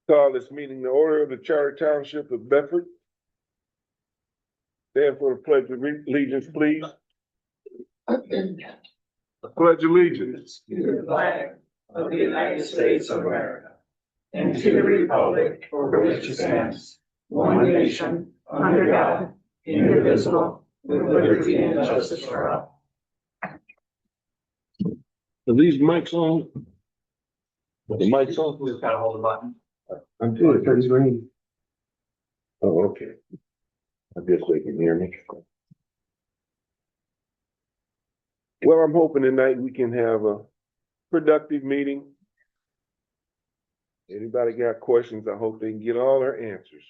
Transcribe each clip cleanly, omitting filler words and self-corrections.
Call this meeting to order of the Charter Township of Bedford. Stand for the pledge of allegiance, please. Pledge allegiance To the flag of the United States of America and to the republic for which it stands, one nation, under God, indivisible, with liberty and justice for all. Are these mics on? The mics on? Just gotta hold the button. I'm good. It turns green. Oh, okay. I guess they can hear me. Well, I'm hoping tonight we can have a productive meeting. Anybody got questions? I hope they can get all their answers.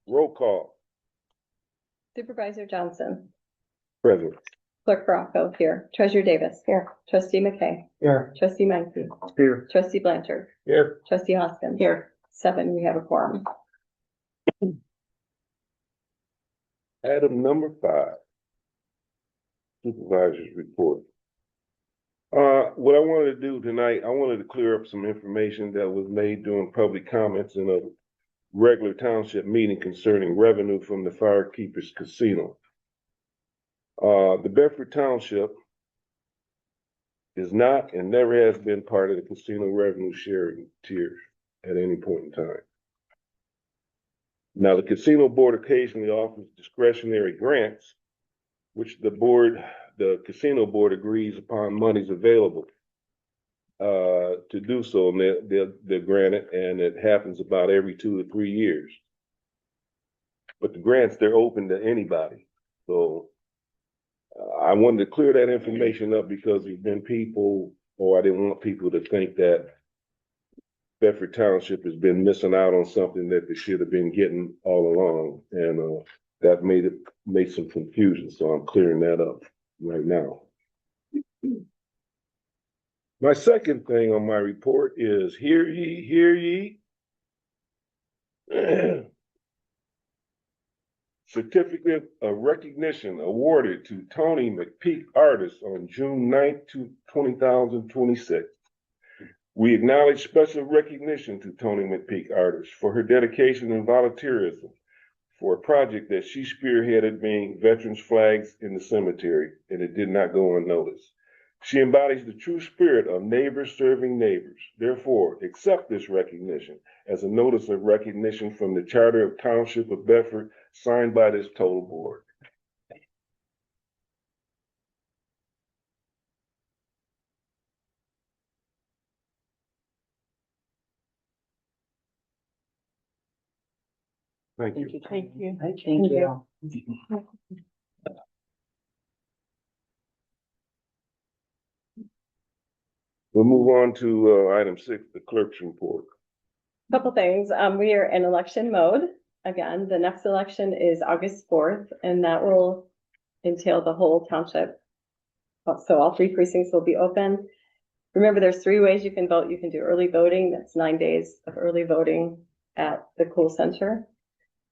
Roll call. Supervisor Johnson, Present. Clerk Bracco here, Treasurer Davis here, Trustee McKay, Here. Trustee Menke, Here. Trustee Blanchard, Here. Trustee Hoskins. Here. 7, we have a quorum. Item number 5. Supervisor's report. What I wanted to do tonight, I wanted to clear up some information that was made during public comments in a regular township meeting concerning revenue from the Firekeepers Casino. The Bedford Township is not and never has been part of the casino revenue sharing tier at any point in time. Now, the casino board occasionally offers discretionary grants, which the casino board agrees upon monies available to do so, and they're granted, and it happens about every 2 to 3 years. But the grants, they're open to anybody. So I wanted to clear that information up because there's been people, or I didn't want people to think that Bedford Township has been missing out on something that they should have been getting all along, and that made some confusion. So I'm clearing that up right now. My second thing on my report is hear ye, hear ye. Certificate of recognition awarded to Tony McPeak Artist on June 9th, 2026. We acknowledge special recognition to Tony McPeak Artist for her dedication and volunteerism for a project that she spearheaded, being Veterans Flags in the Cemetery, and it did not go unnoticed. She embodies the true spirit of neighbors serving neighbors. Therefore, accept this recognition as a notice of recognition from the Charter of Township of Bedford, signed by this total board. Thank you. Thank you. Thank you. We'll move on to item 6, the clerk's report. Couple things. We are in election mode. Again, the next election is August 4th, and that will entail the whole township. So all 3 precincts will be open. Remember, there's 3 ways you can vote. You can do early voting. That's 9 days of early voting at the Cool Center.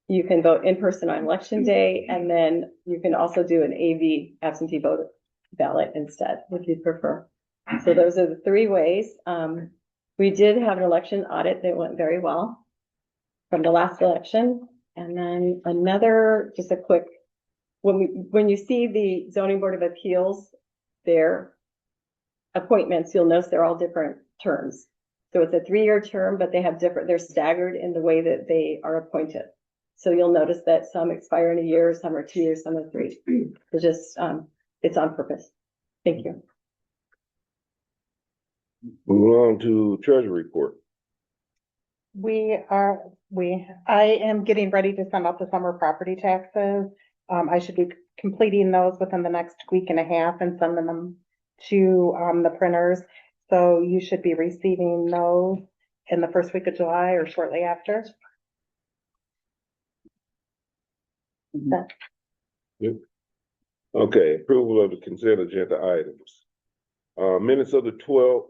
You can vote in person on election day, and then you can also do an AV, absentee vote ballot instead, if you prefer. So those are the 3 ways. We did have an election audit that went very well from the last election. And then another, just a quick, when you see the Zoning Board of Appeals, their appointments, you'll notice they're all different terms. So it's a 3-year term, but they have they're staggered in the way that they are appointed. So you'll notice that some expire in a year, some are 2 years, some are 3. It's just, it's on purpose. Thank you. Move on to treasury report. I am getting ready to send out the summer property taxes. I should be completing those within the next week and a half and sending them to the printers. So you should be receiving those in the first week of July or shortly after. Yep. Okay, approval of the consent agenda items. Minutes of the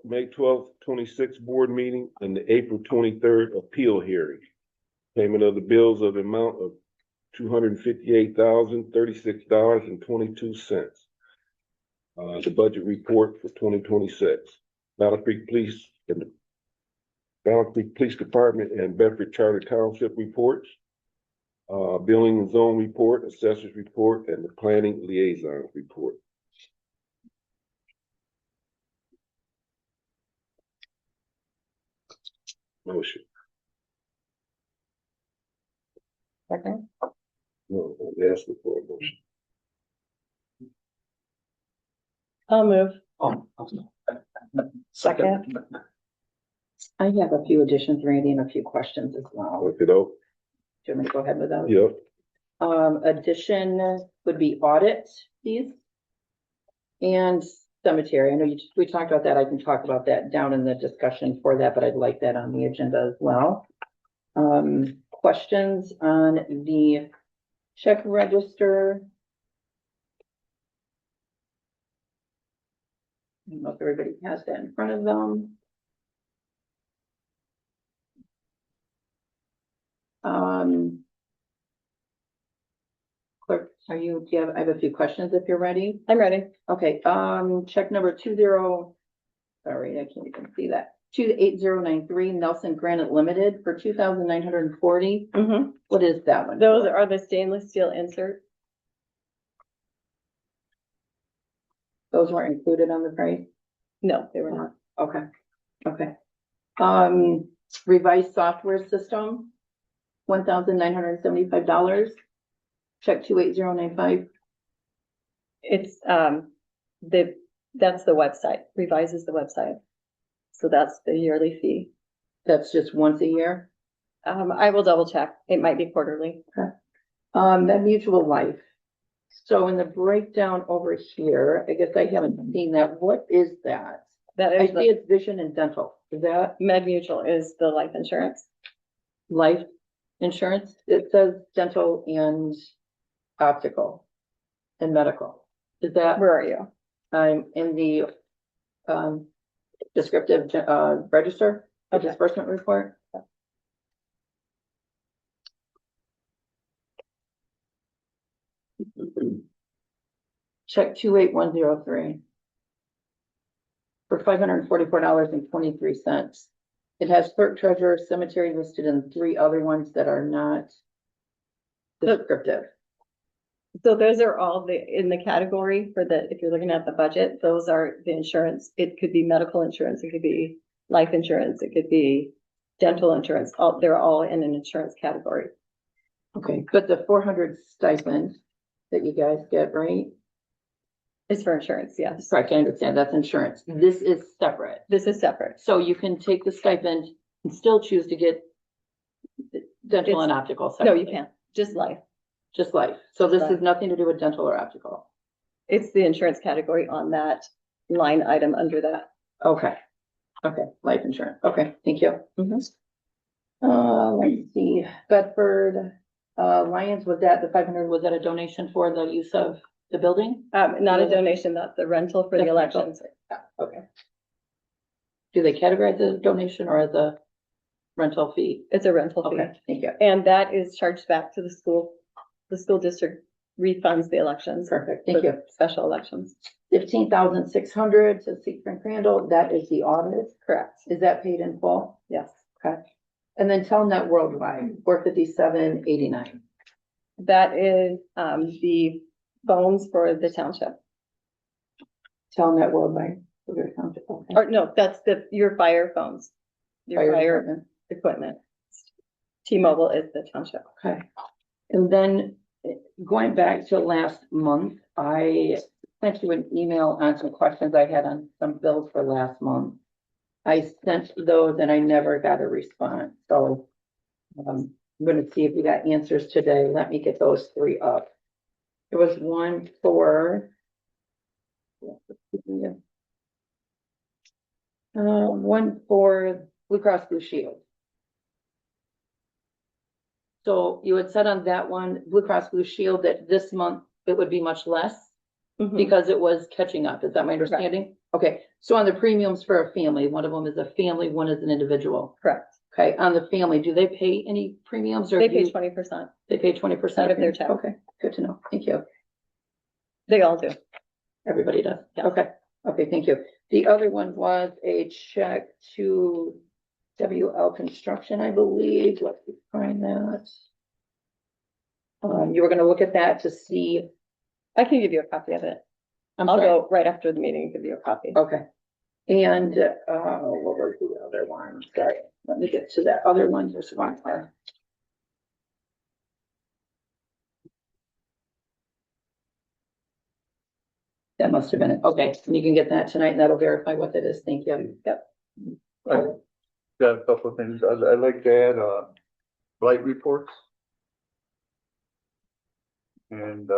May 12th, 26th board meeting and the April 23rd appeal hearing. Payment of the bills of the amount of $258,036.22. The budget report for 2026. Battle Creek Police Battle Creek Police Department and Bedford Charter Township reports. Building and Zone report, Assessors report, and the Planning Liaison report. Motion. Second. No, I'm asking for a motion. I'll move. Oh, second. I have a few additions, Randy, and a few questions as well. Look it up. Do you want me to go ahead with those? Yep. Addition would be audit fees and cemetery. I know we talked about that. I can talk about that down in the discussion for that, but I'd like that on the agenda as well. Questions on the check register. I don't know if everybody has that in front of them. Clerk, I have a few questions if you're ready. I'm ready. Okay, check number sorry, I can't even see that. 28093 Nelson Granite Limited for $2,940. Mm-hmm. What is that one? Those for? are the stainless steel inserts. Those weren't included on the price? No, they were not. Okay, okay. Revised software system, $1,975. Check 28095. It's, that's the website. Revise is the website. So that's the yearly fee. That's just once a year. I will double check. It might be quarterly. That mutual life. So in the breakdown over here, I guess I haven't seen that. What is that? That I is see the it's vision and dental. Is that Med Mutual is the life insurance. life insurance? It says dental and optical and medical. Is that, Where are you? I'm in the, descriptive, register, the Okay. disbursement report? Check 28103. For $544.23. It has clerk, treasurer, cemetery listed and 3 other ones that are not descriptive. So those are all in the category for if you're looking at the budget, those are the insurance. It could be medical insurance, it could be life insurance, it could be dental insurance. They're all in an insurance category. Okay, but the 400 stipend that you guys get, right? It's for insurance, yes. Correct, I understand, that's insurance. This is separate. This is separate. So you can take the stipend and still choose to get dental and optical No, you separately. can't. Just life. Just life. So this Right. has nothing to do with dental or optical. It's the insurance category on that line item under that. Okay. Okay, life insurance. Okay, thank you. Mhm. Let's see, Bedford, Lions, was that the 500, was that a donation for the use of the building? Not a Yeah. donation, that's the rental for the That's rental. elections. Okay. Do they categorize the donation or as a rental fee? It's a rental fee. Okay, thank you. And that is charged back to the school. The school district refunds the elections. Perfect, for thank you. the Special elections. 15,600 to Seat Frank Randall, that is the audit. Correct. Is that paid in full? Yes. Okay. And then Telnet Worldwide, 457.89. That is, the phones for the township. Telnet Worldwide. Okay. Or no, that's your fire phones. Your fire department. equipment. T-Mobile is the township. Okay. And then going back to last month, I sent you an email on some questions I had on some bills for last month. I sent those and I never got a response. So I'm gonna see if we got answers today. Let me get those 3 up. There was one for one for Blue Cross Blue Shield. So you had said on that one, Blue Cross Blue Shield, that this month it would be much less Mhm. because it was catching up. Is that my understanding? Okay, so on the premiums for a family, one of them is a family, one is an individual. Correct. Okay, on the family, do they pay any premiums or They do pay you- 20%. They pay 20%? Out of their check. Okay, good to know. Thank you. They all do. Everybody does. Yeah. Okay, okay, thank you. The other one was a check to WL Construction, I believe. Let's find that. You were gonna look at that to see, I can give you a copy of it. I'm I'll sorry. go right after the meeting and give you a copy. Okay. And, what was the other one? Sorry, let me get to that other one, just one more. That must have been it. Okay, and you can get that tonight and that'll verify what that is. Thank you. Yep. I got a couple of things. I'd like to add, blight reports. And,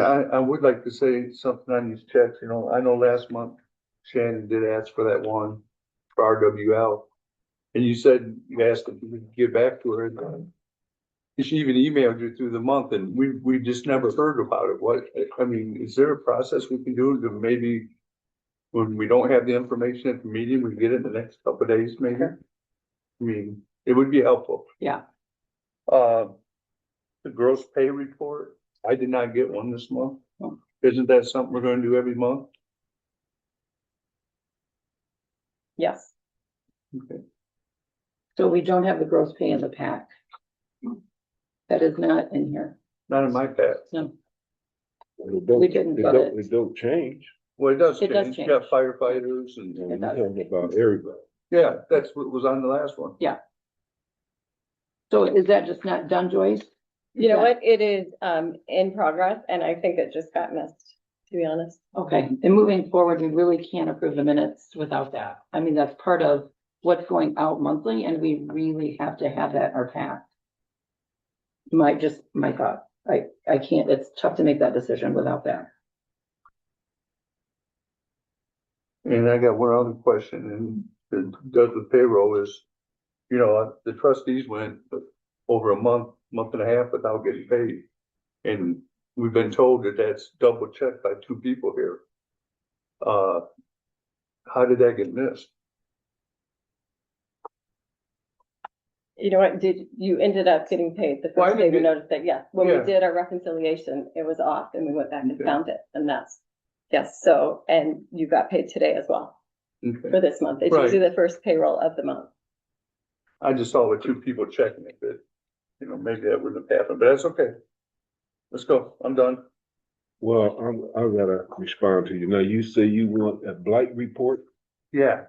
I would like to say something on these checks, you know, I know last month Shannon did ask for that one for RWL. And you said, you asked if you could get back to her. And she even emailed you through the month and we just never heard about it. What, I mean, is there a process we can do to maybe when we don't have the information at the meeting, we get it in the next couple of days, maybe? Sure. I mean, it would be helpful. Yeah. The gross pay report, I did not get one this month. Oh. Isn't that something we're gonna do every month? Yes. Okay. So we don't have the gross pay in the pack. That is not in here. Not in my pack. No. It don't- We didn't, it but don't- It don't change. Well, it does It does change. You got change. firefighters and, We're It does. talking about everybody. yeah, that's what was on the last one. So is that just not done, Joyce? You know Yeah. what? It is, in progress and I think it just got missed, to be honest. Okay, and moving forward, we really can't approve the minutes without that. I mean, that's part of what's going out monthly and we really have to have that in our pack. My thought, I can't, it's tough to make that decision without that. And I got one other question, and it does with payroll is, you know, the trustees went over a month and a half without getting paid. And we've been told that that's double checked by two people here. How did that get missed? You know what? You ended up getting paid the Well, I first day we didn't noticed that, yes. When we Yeah. did our reconciliation, it was off and we went back and Okay. found it and yes, so, and you got paid today as well Okay. for this month. It's Right. usually the first payroll of the month. I just saw with two people checking it, that, you know, maybe that wouldn't have happened, but that's okay. Let's go. I'm done. Well, I gotta respond to you. Now, you say you want a blight report? Yeah.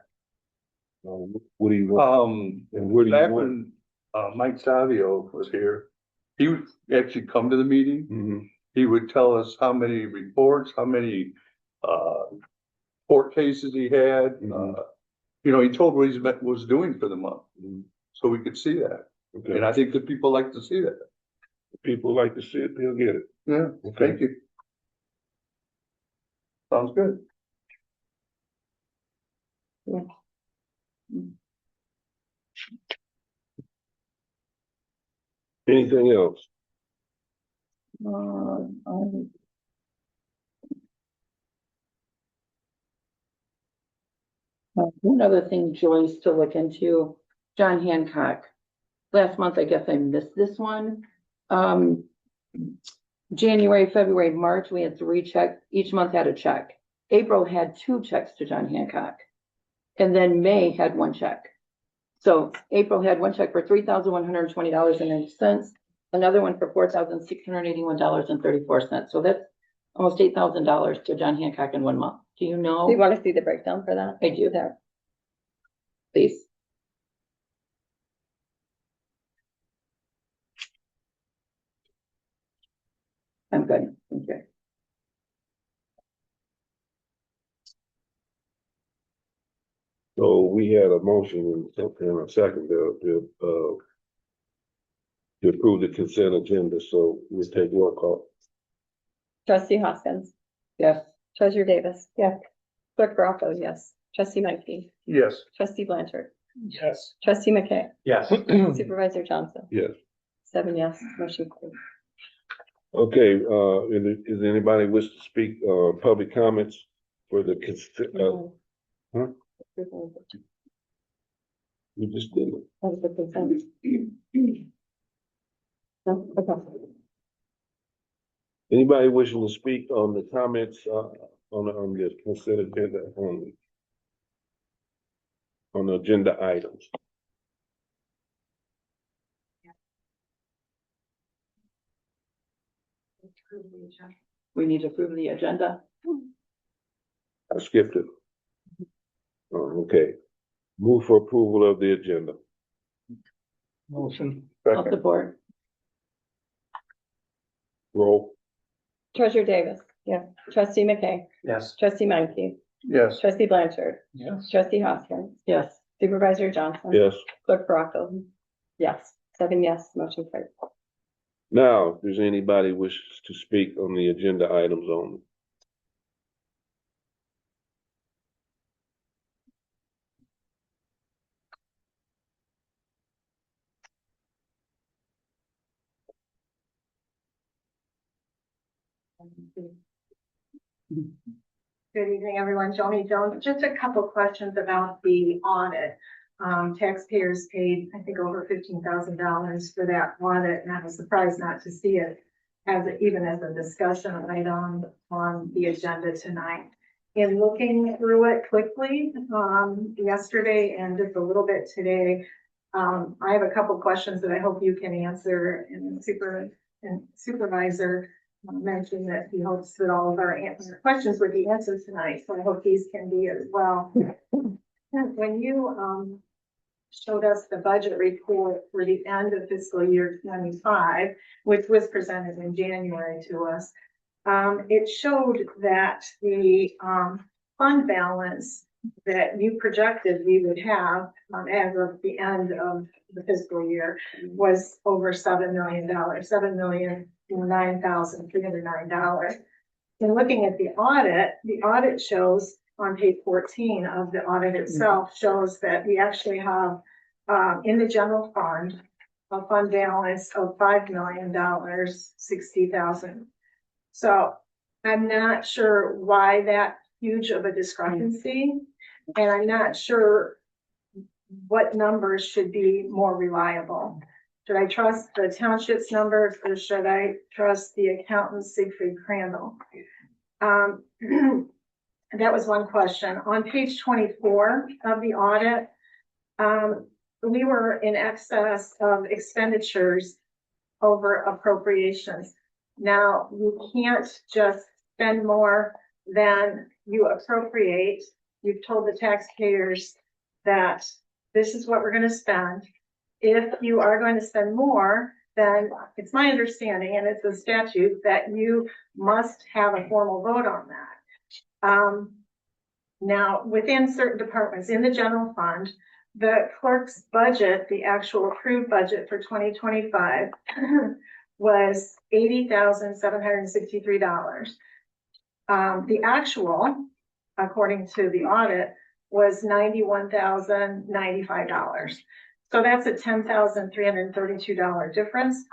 What do you want? And where do you Back want? when, Mike Savio was here, he would actually come to the meeting. Mhm. He would tell us how many reports, how many, court cases he had. Mhm. You know, he told what he was doing for the month, Mhm. so we could see that. Okay, And I think that people like to see that. if people like to see it, they'll get it. Yeah, Okay. thank you. Sounds good. Anything else? One other thing, Joyce, to look into, John Hancock. Last month, I guess I missed this one. January, February, March, we had 3 checks. Each month had a check. April had 2 checks to John Hancock. And then May had 1 check. So April had 1 check for $3,120.90. Another one for $4,681.34. So that's almost $8,000 to John Hancock in 1 month. Do you know? Do you want to see the breakdown for that? I do. There. Please. I'm good. Thank you. So we had a motion and a second to approve the consent agenda, so we'll take roll call. Trustee Hoskins, Yes. Treasurer Davis. Yes. Clerk Bronco, yes. Trustee Menke, Yes. Trustee Blanchard, Yes. Trustee McKay, Yes. Supervisor Johnson. Yes. 7 yes, motion carried. Okay, is anybody wish to speak, public comments for the consent? Huh? We just did it. That was the consent. No, okay. Anybody wishing to speak on the comments, on the consent agenda only? On the agenda items? We need to approve the agenda. I skipped it. Oh, okay. Move for approval of the agenda. Motion. I'll support. Roll. Treasurer Davis. Yes. Trustee McKay. Yes. Trustee Menke. Yes. Trustee Blanchard. Yes. Trustee Hoskins. Yes. Supervisor Johnson. Yes. Clerk Baraco. Yes. 7 yes, motion carried. Now, if there's anybody wishes to speak on the agenda items only. Good evening, everyone. Joni Jones. Just a couple questions about the audit. Taxpayers paid, I think, over $15,000 for that audit, and I was surprised not to see it even as a discussion item on the agenda tonight. In looking through it quickly, yesterday and just a little bit today, I have a couple questions that I hope you can answer, and supervisor mentioned that he hopes that all of our questions would be answered tonight, so I hope these can be as well. When you showed us the budget report for the end of fiscal year 25, which was presented in January to us, it showed that the fund balance that you projected we would have as of the end of the fiscal year was over $7 million, $7,009,309. In looking at the audit shows on page 14 of the audit itself shows that we actually have in the general fund a fund balance of $5,060,000. So I'm not sure why that huge of a discrepancy, and I'm not sure what numbers should be more reliable. Should I trust the township's numbers, or should I trust the accountant Siegfried Crandall? That was one question. On page 24 of the audit, we were in excess of expenditures over appropriations. Now, you can't just spend more than you appropriate. You've told the taxpayers that this is what we're going to spend. If you are going to spend more, then it's my understanding, and it's a statute, that you must have a formal vote on that. Now, within certain departments in the general fund, the clerk's budget, the actual approved budget for 2025 was $80,763. The actual, according to the audit, was $91,095. So that's a $10,332 difference.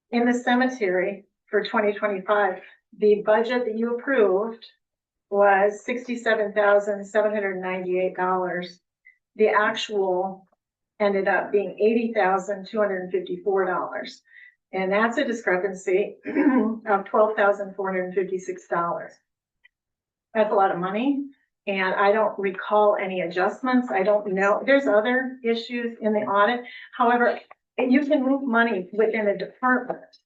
In the cemetery for 2025, the budget that you approved was $67,798. The actual ended up being $80,254. And that's a discrepancy of $12,456. That's a lot of money. And I don't recall any adjustments. I don't know. There's other issues in the audit. However, you can move money within a department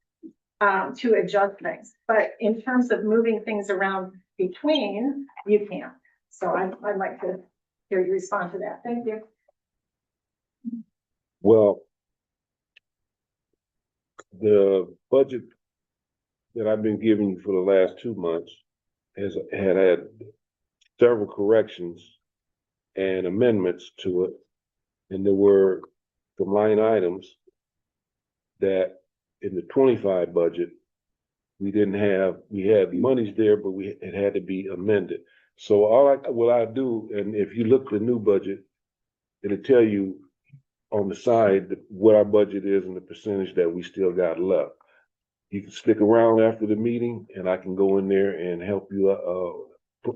to adjust things. But in terms of moving things around between, you can't. So I'd like to hear you respond to that. Thank you. Well, the budget that I've been giving you for the last 2 months had several corrections and amendments to it. And there were some line items that in the 25 budget, we had monies there, but it had to be amended. So what I do, and if you look at the new budget, it'll tell you on the side what our budget is and the percentage that we still got left. You can stick around after the meeting, and I can go in there and help you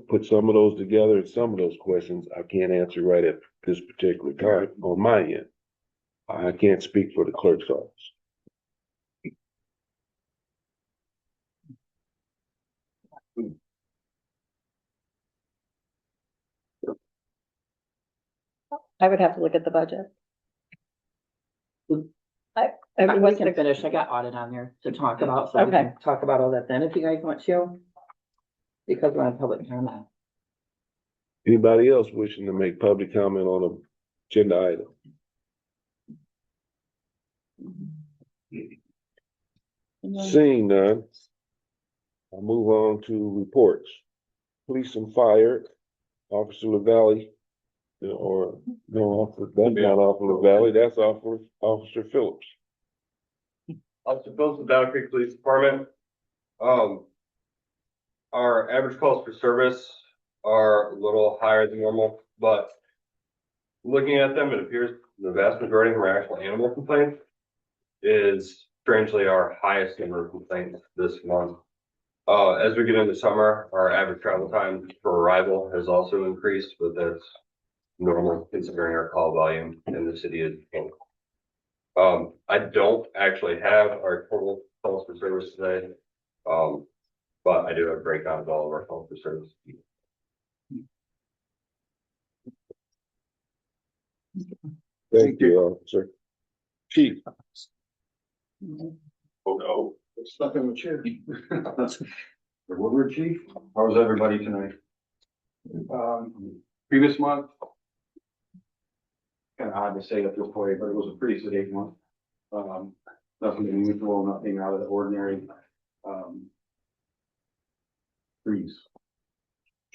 put some of those together. And some of those questions I can't answer right at this particular time on my end. I can't speak for the clerk's office. I would have to look at the budget. I We can finish, I got audit on there to talk about, so we Okay. can talk about all that then, if you guys want to. Because we're on public comment. Anybody else wishing to make public comment on a agenda item? Seeing none, I'll move on to reports. Police and fire, Officer LaValle, or no, that's not Officer LaValle, that's Officer Phillips. Officer Phillips, Battle Creek Police Department. Our average calls for service are a little higher than normal, but looking at them, it appears the vast majority of them are actual animal complaints. Is strangely our highest number of complaints this month. As we get into summer, our average travel time for arrival has also increased, but that's normal considering our call volume in the city is. I don't actually have our total calls for service today. But I do have a breakdown of all of our calls for service. Thank you, Officer. Chief, Oh, no, it's nothing with you. The Woodward Chief, how's everybody tonight? Previous month. Kind of odd to say it this way, but it was a pretty sedate month. Nothing unusual, nothing out of the ordinary.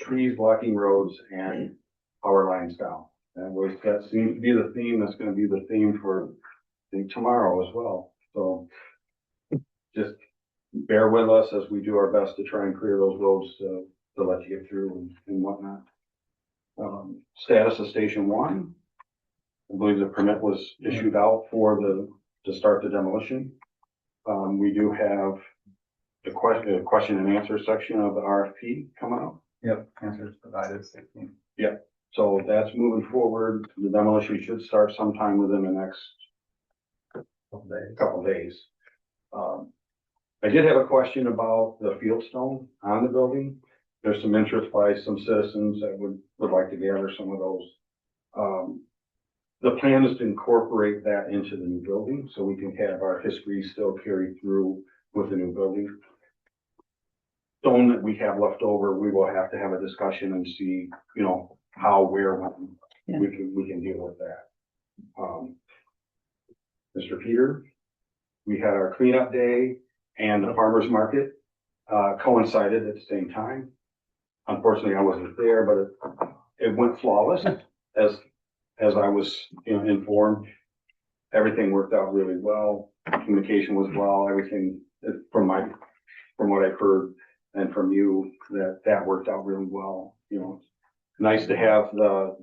Trees blocking roads and power lines down. That seems to be the theme, that's gonna be the theme for, I think, tomorrow as well. So just bear with us as we do our best to try and clear those roads to let you get through and whatnot. Status of Station 1. I believe the permit was issued out to start the demolition. We do have the question and answer section of the RFP coming up. Yep, answers provided 16. Yep, so that's moving forward. The demolition should start sometime within the next couple days. I did have a question about the fieldstone on the building. There's some interest by some citizens that would like to gather some of those. The plan is to incorporate that into the new building so we can have our history still carried through with the new building. Stone that we have left over, we will have to have a discussion and see, how, where, when we can deal with that. Mr. Peter, we had our cleanup day and the farmer's market coincided at the same time. Unfortunately, I wasn't there, but it went flawless as I was informed. Everything worked out really well. Communication was well. Everything from what I've heard and from you that worked out really well. Nice to have the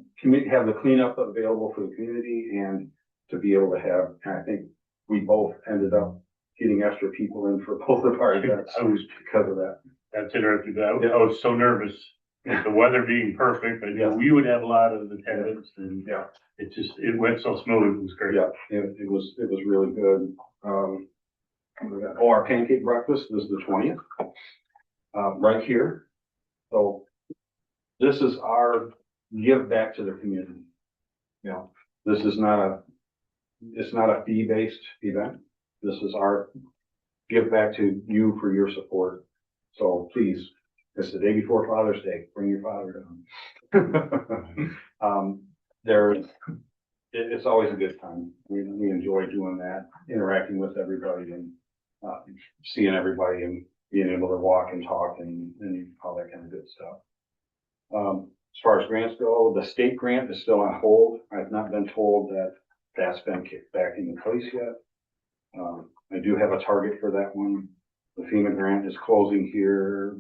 cleanup available for the community and to be able to have. I think we both ended up getting extra people in for both of our events because of that. That's interesting. I was so nervous with the weather being perfect. I knew we would have a lot of attendance, and it went so smooth. It was great. Yeah, it was really good. Our pancake breakfast was the 20th, right here. So this is our give back to the community. This is it's not a fee-based event. This is our give back to you for your support. So please, it's the day before Father's Day. Bring your father down. It's always a good time. We enjoy doing that, interacting with everybody and seeing everybody and being able to walk and talk and all that kind of good stuff. As far as grants go, the state grant is still on hold. I've not been told that that's been kicked back into place yet. I do have a target for that one. The FEMA grant is closing here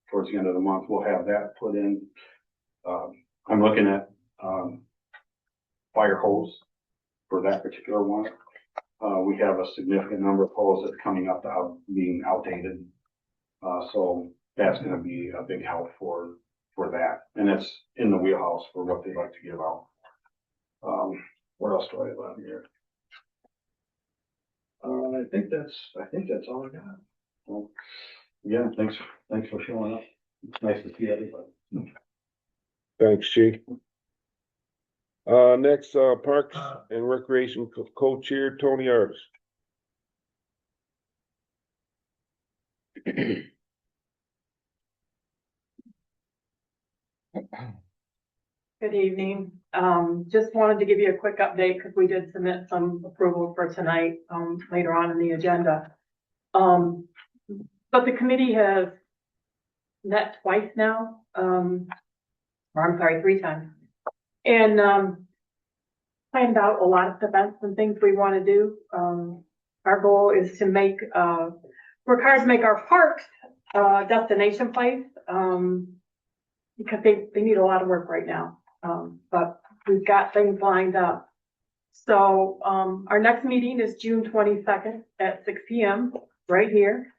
towards the end of the month. We'll have that put in. I'm looking at fire hose for that particular one. We have a significant number of hoses that's coming up being outdated. So that's going to be a big help for that. And it's in the wheelhouse for what they like to give out. What else do I have on here? I think that's all I got. Well, yeah, thanks for showing up. It's nice to see everybody. thanks, Chief. Next, Parks and Recreation Co-Chair, Tony Artis. Good evening. Just wanted to give you a quick update because we did submit some approval for tonight, later on in the agenda. But the committee has met twice now, or I'm sorry, 3 times. And, planned out a lot of events and things we want to do. Our goal is to make, work hard to make our parks a destination place, because they need a lot of work right now. But we've got things lined up. So, our next meeting is June 22nd at 6 p.m. right here.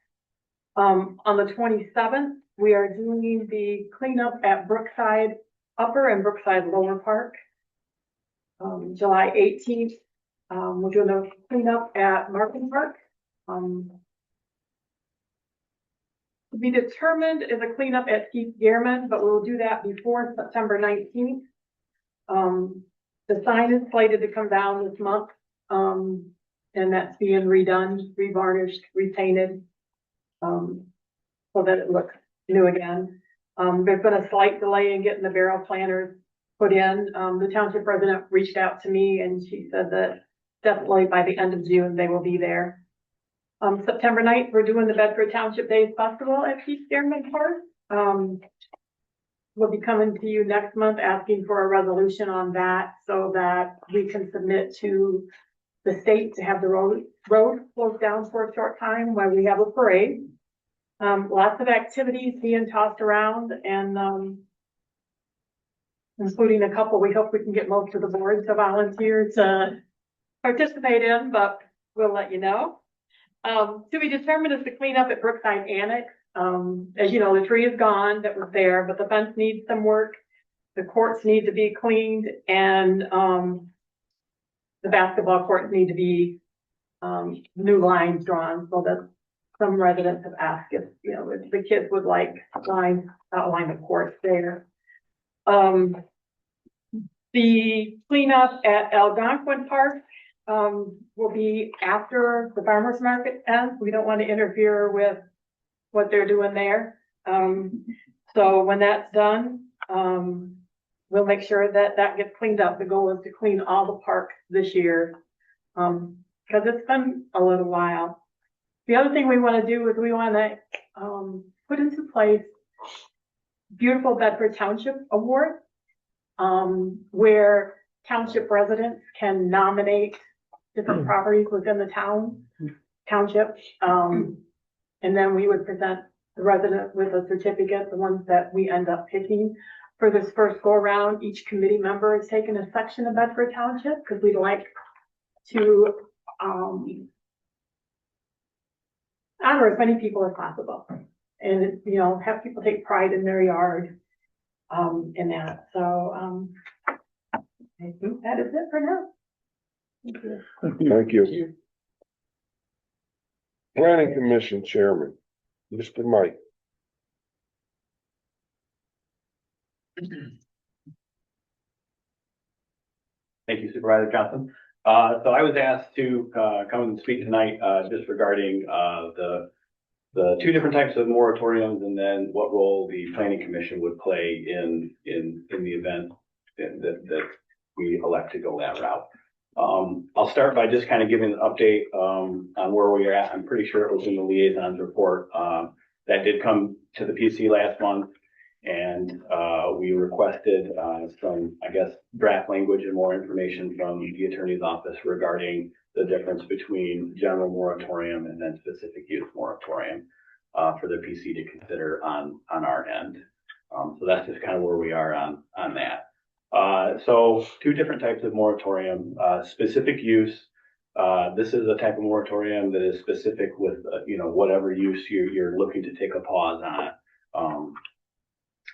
On the 27th, we are doing the cleanup at Brookside Upper and Brookside Lower Park. July 18th, we're doing the cleanup at Market Park. To be determined is a cleanup at Keith Gehrman, but we'll do that before September 19th. The sign is slated to come down this month, and that's being redone, revarnished, repainted, so that it looks new again. There's been a slight delay in getting the barrel planters put in. The township president reached out to me and she said that definitely by the end of June, they will be there. September 9th, we're doing the Bedford Township Days Festival at Keith Gehrman Park. We'll be coming to you next month asking for a resolution on that so that we can submit to the state to have the road closed down for a short time while we have a parade. Lots of activities being tossed around and, including a couple we hope we can get most of the board to volunteer to participate in, but we'll let you know. To be determined is the cleanup at Brookside Annex. As you know, the tree is gone that was there, but the fence needs some work. The courts need to be cleaned and, the basketball courts need to be, new lines drawn so that some residents have asked if, you know, if the kids would like lines, outline the courts there. The cleanup at Algonquin Park, will be after the farmer's market ends. We don't want to interfere with what they're doing there. So when that's done, we'll make sure that that gets cleaned up. The goal is to clean all the parks this year, because it's been a little while. The other thing we want to do is we want to put into place Beautiful Bedford Township Award, where township residents can nominate different properties within the township. And then we would present the resident with a certificate, the ones that we end up picking. For this first go around, each committee member is taking a section of Bedford Township because we'd like to honor as many people as possible. And, you know, have people take pride in their yard in that. So I think that is it for now. Thank you. Thank you. Planning Commission Chairman, Mr. Mike. Thank you, Supervisor Johnson. So I was asked to come and speak tonight just regarding the 2 different types of moratoriums and then what role the Planning Commission would play in the event that we elect to go that route. I'll start by just kind of giving an update on where we are at. I'm pretty sure it was in the liaison's report that did come to the PC last month, and we requested some, I guess, draft language and more information from the attorney's office regarding the difference between general moratorium and then specific use moratorium for the PC to consider on our end. So that's just kind of where we are on that. So 2 different types of moratorium, specific use. This is a type of moratorium that is specific with, you know, whatever use you're looking to take a pause on.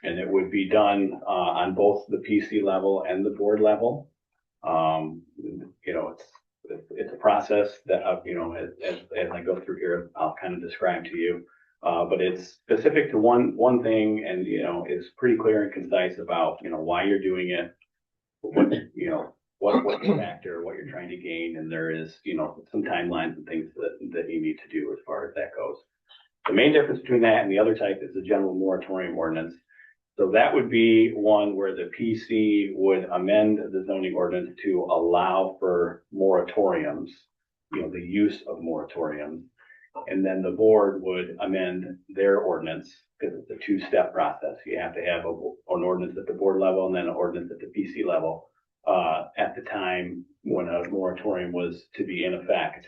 And it would be done on both the PC level and the board level. You know, it's a process that, you know, as I go through here, I'll kind of describe to you. But it's specific to one thing and, you know, is pretty clear and concise about, you know, why you're doing it. what, what's the factor, what you're trying to gain, and there is, some timelines and things that you need to do as far as that goes. The main difference between that and the other type is the general moratorium ordinance. So that would be one where the PC would amend the zoning ordinance to allow for moratoriums, the use of moratoriums. And then the board would amend their ordinance, because it's a two-step process. You have to have an ordinance at the board level and then an ordinance at the PC level at the time when a moratorium was to be in effect.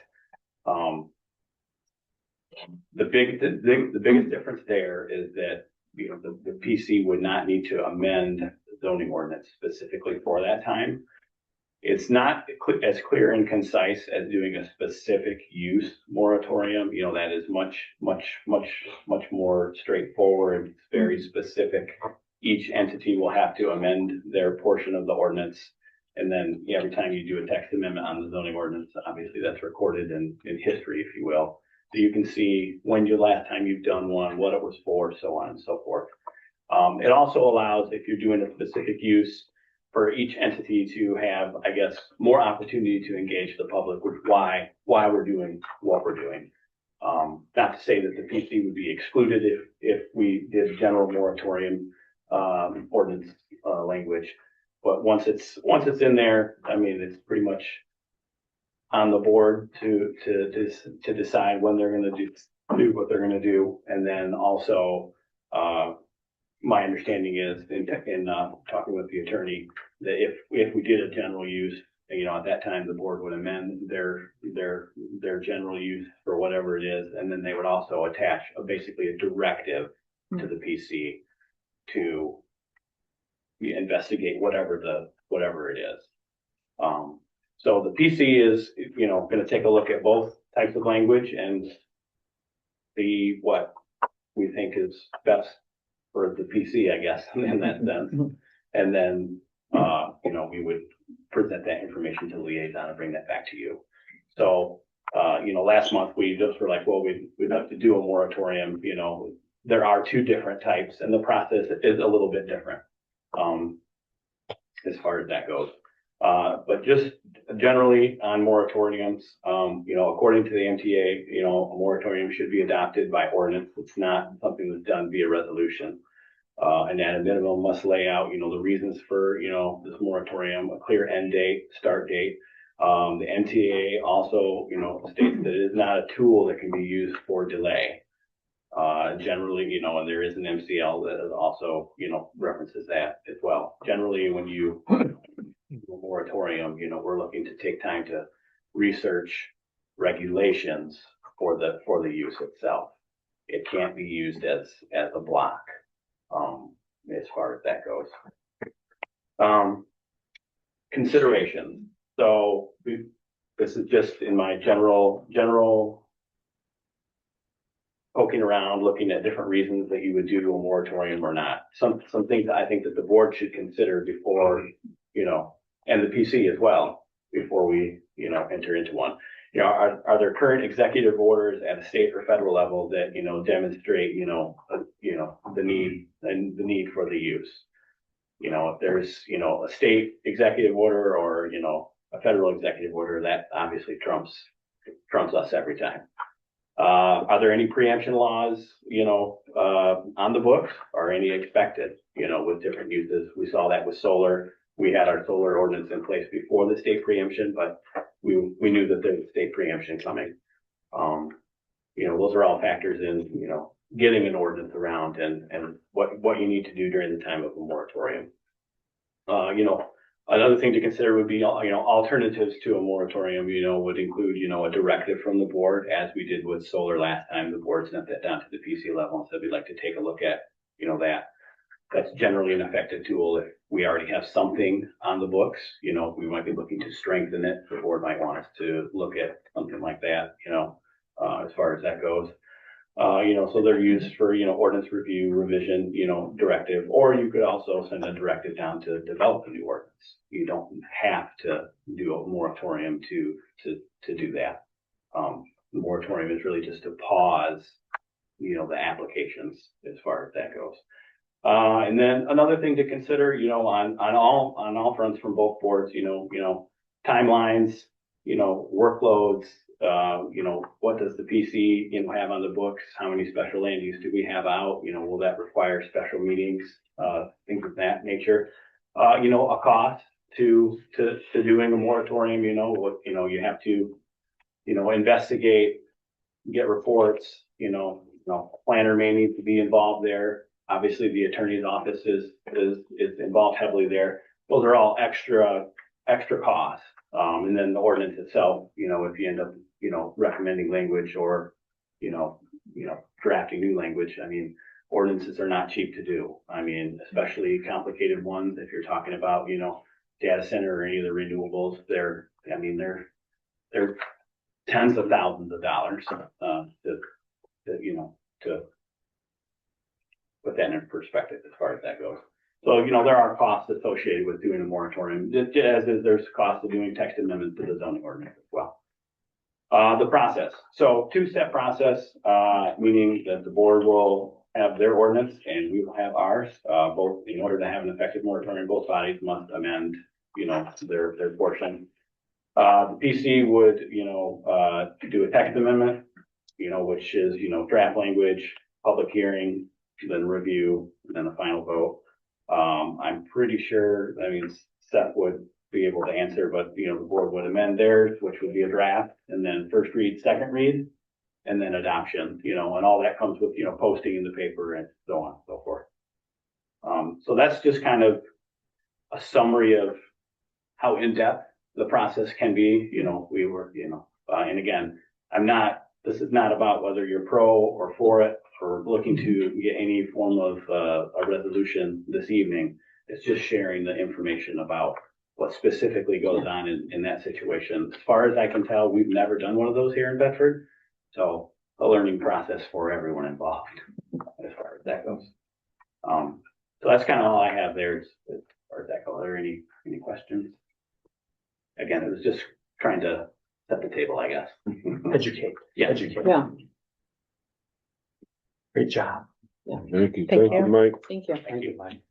The biggest difference there is that the PC would not need to amend the zoning ordinance specifically for that time. It's not as clear and concise as doing a specific use moratorium. That is much more straightforward. It's very specific. Each entity will have to amend their portion of the ordinance. And then every time you do a text amendment on the zoning ordinance, obviously that's recorded in history, if you will. So you can see when last time you've done one, what it was for, so on and so forth. It also allows, if you're doing a specific use, for each entity to have, I guess, more opportunity to engage the public, which why we're doing what we're doing. Not to say that the PC would be excluded if we did general moratorium ordinance language, but once it's in there, I mean, it's pretty much on the board to decide when they're going to do what they're going to do, and then also. My understanding is in talking with the attorney that if we did a general use, at that time the board would amend their general use for whatever it is, and then they would also attach basically a directive to the PC to investigate whatever it is. So the PC is going to take a look at both types of language and see what we think is best for the PC, I guess, in that sense. And then, we would present that information to the liaison and bring that back to you. So, last month we just were like, well, we'd have to do a moratorium. There are two different types and the process is a little bit different as far as that goes. But just generally on moratoriums, according to the MTA, a moratorium should be adopted by ordinance. It's not something that's done via resolution. And at a minimum must lay out, the reasons for, this moratorium, a clear end date, start date. The MTA also, states that it is not a tool that can be used for delay. Generally, and there is an MCL that also, references that as well. Generally, when you moratorium, we're looking to take time to research regulations for the use itself. It can't be used as a block, as far as that goes. Considerations. So this is just in my general poking around, looking at different reasons that you would do a moratorium or not. Some things that I think that the board should consider before, and the PC as well, before we, enter into one. Are there current executive orders at a state or federal level that, demonstrate, the need for the use? If there's, a state executive order or, a federal executive order, that obviously trumps us every time. Are there any preemption laws, on the books or any expected, with different uses? We saw that with solar. We had our solar ordinance in place before the state preemption, but we knew that there was state preemption coming. Those are all factors in, getting an ordinance around and what you need to do during the time of a moratorium. Another thing to consider would be, alternatives to a moratorium, would include, a directive from the board, as we did with solar last time. The board sent that down to the PC level and said, we'd like to take a look at, that. That's generally an effective tool. If we already have something on the books, we might be looking to strengthen it. The board might want us to look at something like that, as far as that goes. So they're used for, ordinance review, revision, directive, or you could also send a directive down to develop a new ordinance. You don't have to do a moratorium to do that. The moratorium is really just to pause, the applications as far as that goes. And then another thing to consider, on all fronts from both boards, timelines, workloads, what does the PC, have on the books? How many special land use do we have out? Will that require special meetings, things of that nature? A cost to doing a moratorium, you have to, investigate, get reports, a planner may need to be involved there. Obviously, the attorney's office is involved heavily there. Those are all extra costs. And then the ordinance itself, if you end up, recommending language or, drafting new language, I mean, ordinances are not cheap to do. I mean, especially complicated ones, if you're talking about, data center or any of the renewables, they're tens of thousands of dollars, to put that in perspective as far as that goes. So, there are costs associated with doing a moratorium, as is there's costs of doing text amendments to the zoning ordinance as well. The process. So 2-step process, meaning that the board will have their ordinance and we will have ours. Both, in order to have an effective moratorium, both bodies must amend, their portion. The PC would, do a text amendment, which is, draft language, public hearing, then review, and then the final vote. I'm pretty sure, Seth would be able to answer, but, the board would amend theirs, which would be a draft, and then first read, second read, and then adoption, and all that comes with, posting in the paper and so on and so forth. So that's just kind of a summary of how in-depth the process can be. We were, and again, this is not about whether you're pro or for it, or looking to get any form of a resolution this evening. It's just sharing the information about what specifically goes on in that situation. As far as I can tell, we've never done one of those here in Bedford. So a learning process for everyone involved as far as that goes. So that's kind of all I have there as far as that goes. Are there any questions? Again, it was just trying to set the table, I guess. Educate. Yeah. Educate. Yeah. Great job. Thank you, Thank you. Mike. Thank you. Thank you, Mike.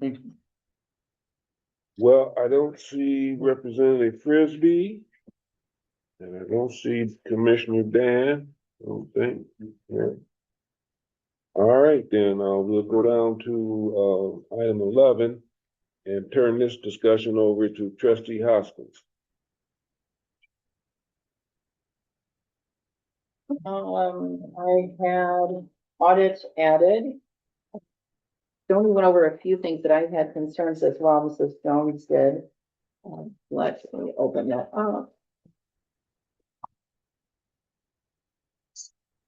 Well, I don't see Representative Frisbee. And I don't see Commissioner Dan, I don't think. Yeah. All right, then, we'll go down to, item 11 and turn this discussion over to Trustee Hoskins. I had audits added. Joni went over a few things that I had concerns as well, Mrs. Jones did. Let me open that up.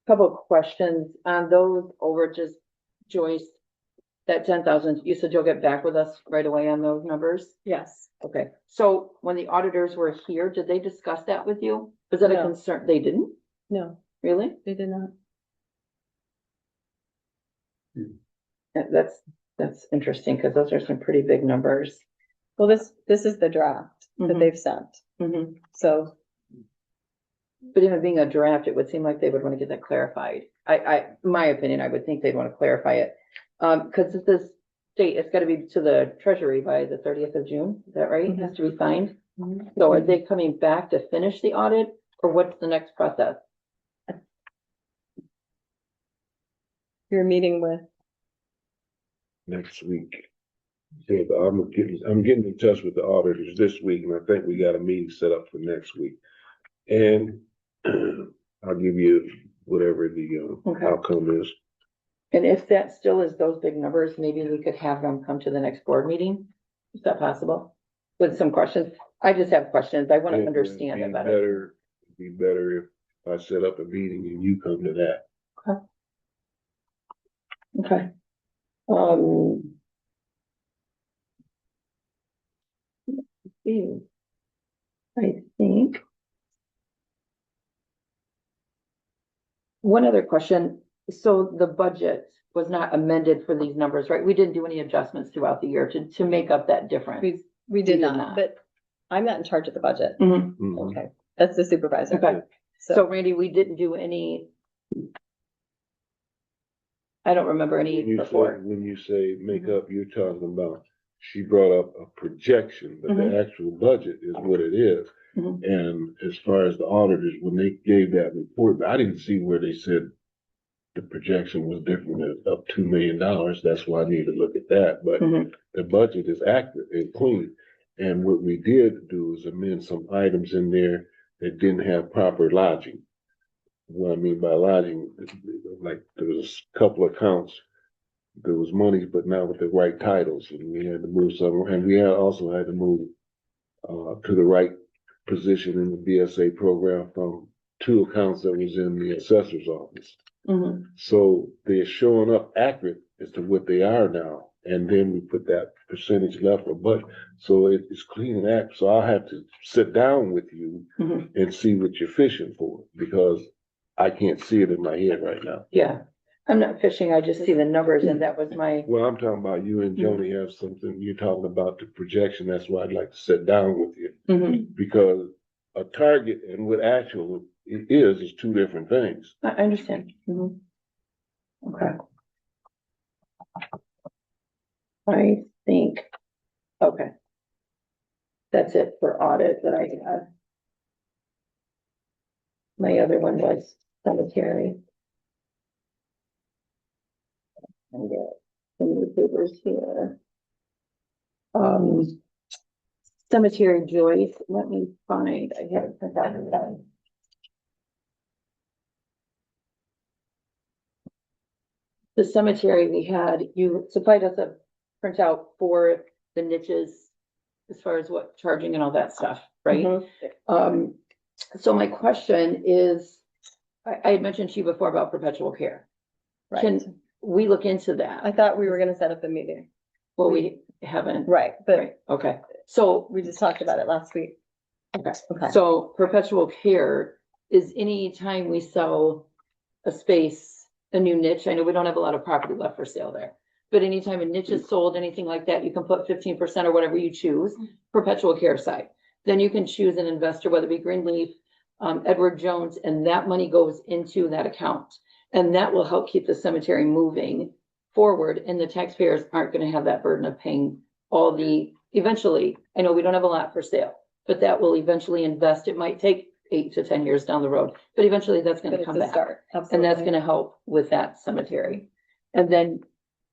Couple of questions on those overages, Joyce. That 10,000, you said you'll get back with us right away on those numbers? Yes. Okay, so when the auditors were here, did they discuss that with you? Was that a No. concern? They didn't? No, Really? they did not. That's interesting, because those are some pretty big numbers. Well, this is the draft that Mhm. they've sent. Mhm. So But even being a draft, it would seem like they would want to get that clarified. In my opinion, I would think they'd want to clarify it. Because this state, it's got to be to the treasury by the 30th of June. Is that right? It has to be signed. So are they coming back to finish the audit, or what's the next process? you're meeting with, Next week. So I'm getting in touch with the auditors this week, and I think we got a meeting set up for next week. And I'll give you whatever the Okay. outcome is. And if that still is those big numbers, maybe we could have them come to the next board meeting. Is that possible? With some questions. I just have questions. I want to understand it better. It'd be better if I set up a meeting and you come to that. Okay. I think. One other question. So the budget was not amended for these numbers, right? We didn't do any adjustments throughout the year to make up that difference. we did not, but I'm not in charge of the budget. Mhm. Mhm. Okay, that's the supervisor. Okay. So So Randy, we didn't do any I don't remember any before. When you say make up, you're talking about, she brought up a projection, but the actual budget is what it is. Mhm. And as far as the auditors, when they gave that report, I didn't see where they said the projection was different, up $2 million. That's why I need to look at that, but Mhm. the budget is accurate and clean. And what we did do is amend some items in there that didn't have proper lodging. What I mean by lodging, like there was a couple of accounts, there was money, but not with the right titles, and we had to move some, and we also had to move to the right position in the BSA program from 2 accounts that was in the assessor's office. Mhm. So they're showing up accurate as to what they are now. And then we put that percentage left for budget. So it's clean and accurate. So I'll have to sit down with you Mhm. and see what you're fishing for, because I can't see it in my head right now. Yeah, I'm not fishing, I just see the numbers and that was my, Well, I'm talking about you and Joni have something, you're talking about the projection. That's why I'd like to sit down with you, Mhm. because a target and what actual it is 2 different things. I understand. Mhm. Okay. I think, okay. That's it for audit that I had. My other one was cemetery. And get some new papers here. Cemetery Joyce, let me find, I have it printed out. The cemetery we had, you supplied us a printout for the niches as far as what charging and all that stuff, right? Mhm. So my question is, I had mentioned to you before about perpetual care. Right. Can we look into I that? thought we were gonna set up a meeting. Well, we haven't. Right, but Right, okay. So, we just talked about it last week. okay, Okay. so perpetual care is any time we sell a space, a new niche. I know we don't have a lot of property left for sale there. But anytime a niche is sold, anything like that, you can put 15% or whatever you choose, perpetual care side. Then you can choose an investor, whether it be Greenleaf, Edward Jones, and that money goes into that account. And that will help keep the cemetery moving forward, and the taxpayers aren't gonna have that burden of paying all the, eventually, I know we don't have a lot for sale, but that will eventually invest. It might take 8 to 10 years down the road, but eventually that's But gonna it's come a back. start, And absolutely. that's gonna help with that cemetery. And then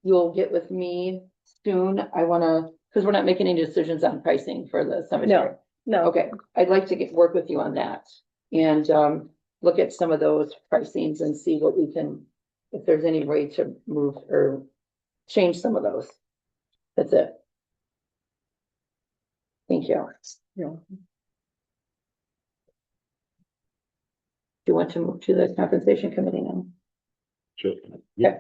you'll get with me soon. I wanna, because we're not making any decisions on pricing for the cemetery. No, Okay, I'd like to work with you on that and look at some of those pricings and see what we can, if there's any way to move or change some of those. That's it. Thank you. Yeah. Do you want to move to the compensation committee now? Sure. Okay.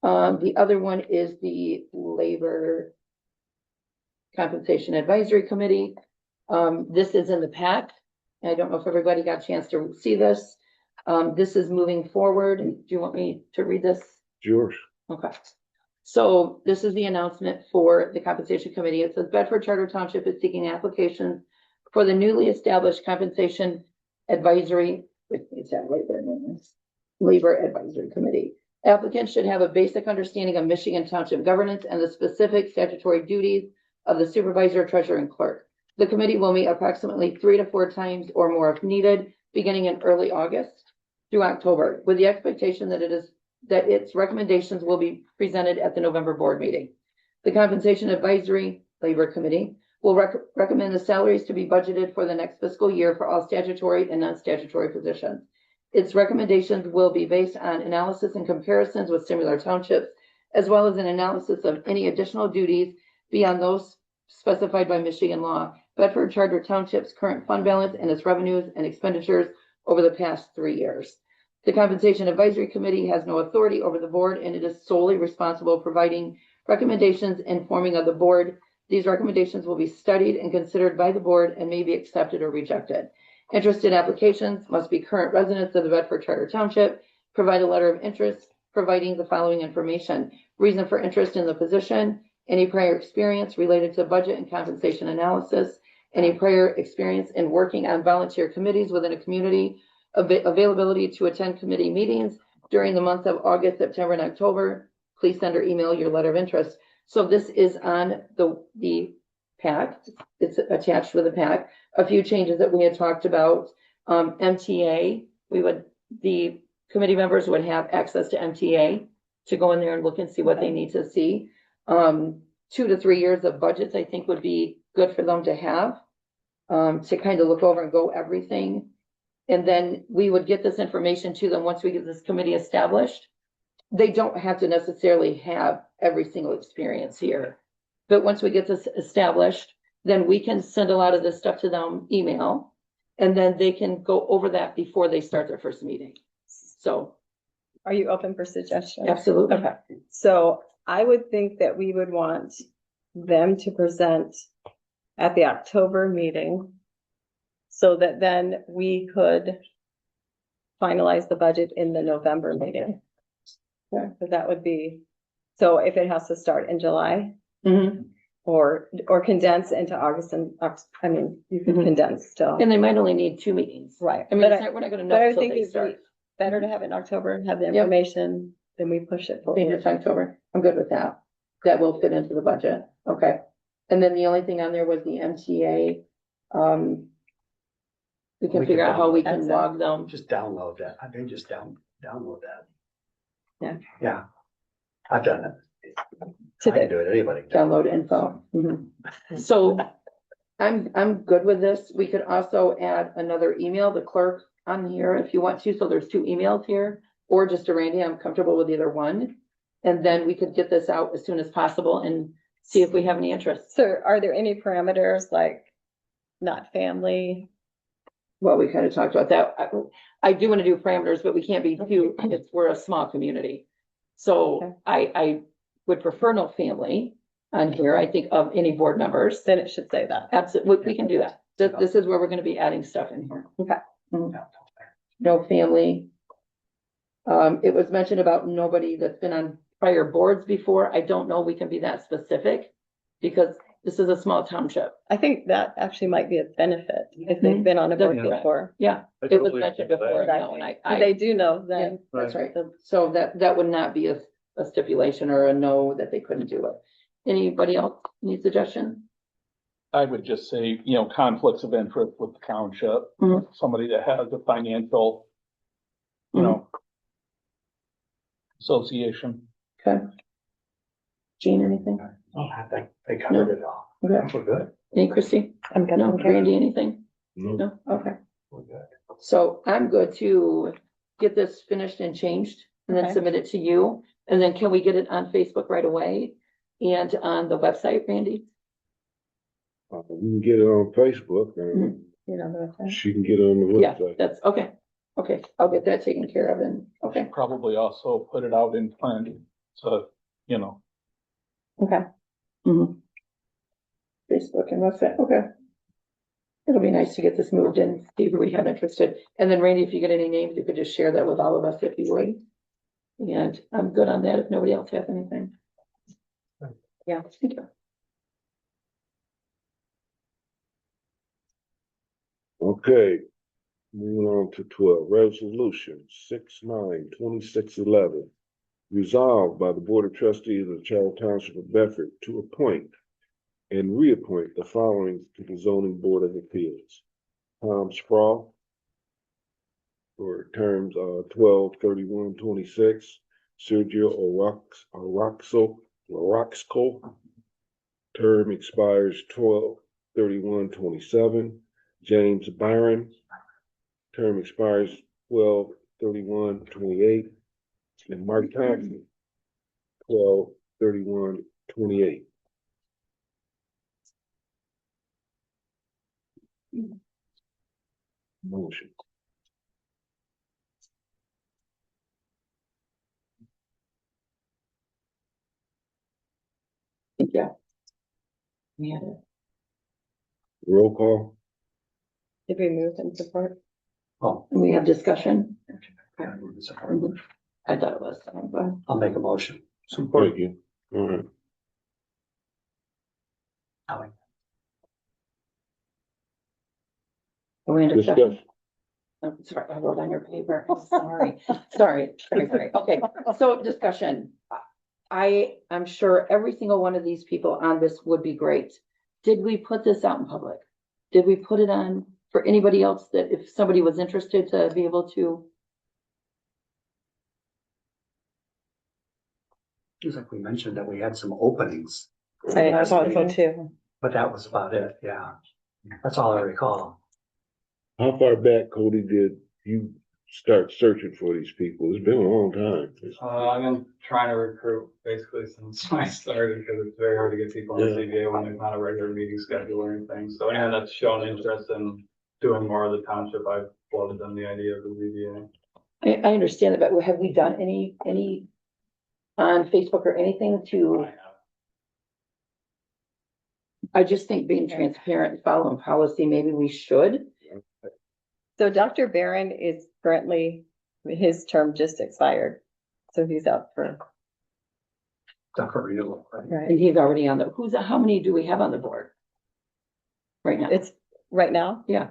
The other one is the labor compensation advisory committee. This is in the pack. I don't know if everybody got a chance to see this. This is moving forward. Do you want me to read this? George. Okay. So this is the announcement for the compensation committee. It says Bedford Charter Township is seeking applications for the newly established compensation advisory, labor advisory committee. Applicants should have a basic understanding of Michigan Township governance and the specific statutory duties of the supervisor, treasurer, and clerk. The committee will meet approximately 3 to 4 times or more if needed, beginning in early August through October, with the expectation that its recommendations will be presented at the November board meeting. The Compensation Advisory Labor Committee will recommend the salaries to be budgeted for the next fiscal year for all statutory and non-statutory positions. Its recommendations will be based on analysis and comparisons with similar townships, as well as an analysis of any additional duties beyond those specified by Michigan law, Bedford Charter Township's current fund balance, and its revenues and expenditures over the past 3 years. The Compensation Advisory Committee has no authority over the board, and it is solely responsible for providing recommendations and forming of the board. These recommendations will be studied and considered by the board and may be accepted or rejected. Interested applications must be current residents of the Bedford Charter Township, provide a letter of interest, providing the following information: reason for interest in the position, any prior experience related to budget and compensation analysis, any prior experience in working on volunteer committees within a community, availability to attend committee meetings during the month of August, September, and October. Please send or email your letter of interest. So this is on the pack. It's attached with the pack. A few changes that we had talked about. MTA, the committee members would have access to MTA to go in there and look and see what they need to see. 2 to 3 years of budgets, I think would be good for them to have, to kind of look over and go everything. And then we would get this information to them once we get this committee established. They don't have to necessarily have every single experience here. But once we get this established, then we can send a lot of this stuff to them, email, and then they can go over that before they start their first meeting. So. Are you open for suggestions? Absolutely. Okay, so I would think that we would want them to present at the October meeting so that then we could finalize the budget in the November meeting. Okay. So that would be, so if it has to start in July Mhm. or condense into August and, I mean, you could Mhm. condense still. And they might only need 2 meetings. Right. I mean, But it's not, we're not gonna but know I until think they it'd start. be better to have it in October, have the Yep. information, then we push it Maybe forward. it's October. I'm good with that. That will fit into the budget. Okay. And then the only thing on there was the MTA. We can We figure can out how we download can that. log them. Just download that. I think just download that. Yeah. Yeah. I've done it. To I can the, do it, anybody. can. Download info. Mhm. So I'm good with this. We could also add another email, the clerk on here if you want to. So there's 2 emails here, or just a Randy. I'm comfortable with either one. And then we could get this out as soon as possible and see if we have any interest. so are there any parameters like not family? Well, we kind of talked about that. I do want to do parameters, but we can't be too, we're a small community. So Okay. I would prefer no family on here, I think, of any board members. Then it should say that. Absolutely, we can do that. This is where we're gonna be adding stuff in here. Okay. Mhm. No family. It was mentioned about nobody that's been on prior boards before. I don't know, we can be that specific because this is a small township. I think that actually might be a benefit if they've been on a board That's correct. before. Yeah, I it was totally mentioned agree with before, that. no, and If they do know, yeah, then. that's right. So that would not be a stipulation or a no that they couldn't do it. Anybody else need suggestion? I would just say, conflicts of interest with the township, Mhm. somebody that has a financial, association. Okay. Jean, anything? Oh, I think they covered it all. Okay. We're good. Any, Christie? I'm good. No, Okay. Randy, anything? No. No, okay. We're good. So I'm good to get this finished and changed and then Okay. submit it to you. And then can we get it on Facebook right away and on the website, Randy? We can get it on Facebook and You know, the- she can get it on the Yeah, website. that's, okay. Okay, I'll get that taken care of and, okay, Probably also put it out in print, so, okay. Mhm. Facebook and website, okay. It'll be nice to get this moved in, see who we have interested. And then Randy, if you get any names, you could just share that with all of us if you would. And I'm good on that if nobody else has anything. Yeah, thank you. Okay, moving on to 12, resolution 6/9/2611. Resolved by the Board of Trustees of the Charles Township of Bedford to appoint and reappoint the following to the Zoning Board of Appeals. Tom Sproul for terms 12/31/26. Sergio Oroxco, term expires 12/31/27. James Byron, term expires 12/31/28. And Mark Thompson, 12/31/28. Motion. Thank you. We had it. Roll call. Did we move and support? Oh, We have discussion. yeah, we're good. So I thought it was, but I'll make a motion. Thank you. All right. are we in discussion? Discussion. I'm sorry, I wrote on your paper. I'm sorry. Okay, so discussion. I'm sure every single one of these people on this would be great. Did we put this out in public? Did we put it on for anybody else that if somebody was interested to be able to? Seems like we mentioned that we had some openings, I thought so too. but that was about it, yeah. That's all I recall. How far back, Cody, did you start searching for these people? It's been a long time. I've been trying to recruit basically since I started because it's very hard to get people on Yeah. CBA when there's not a regular meeting schedule or anything. So anyone that's shown interest in doing more of the township, I've floated them the idea of the ZBA. I understand that, but have we done any on Facebook or anything to? I just think being transparent, and following policy, maybe we should. So Dr. Barron is currently, his term just expired. So he's up for. Stuff for renewal, right? And he's already on the, how many do we have on the board? Right now? It's right now. Yeah.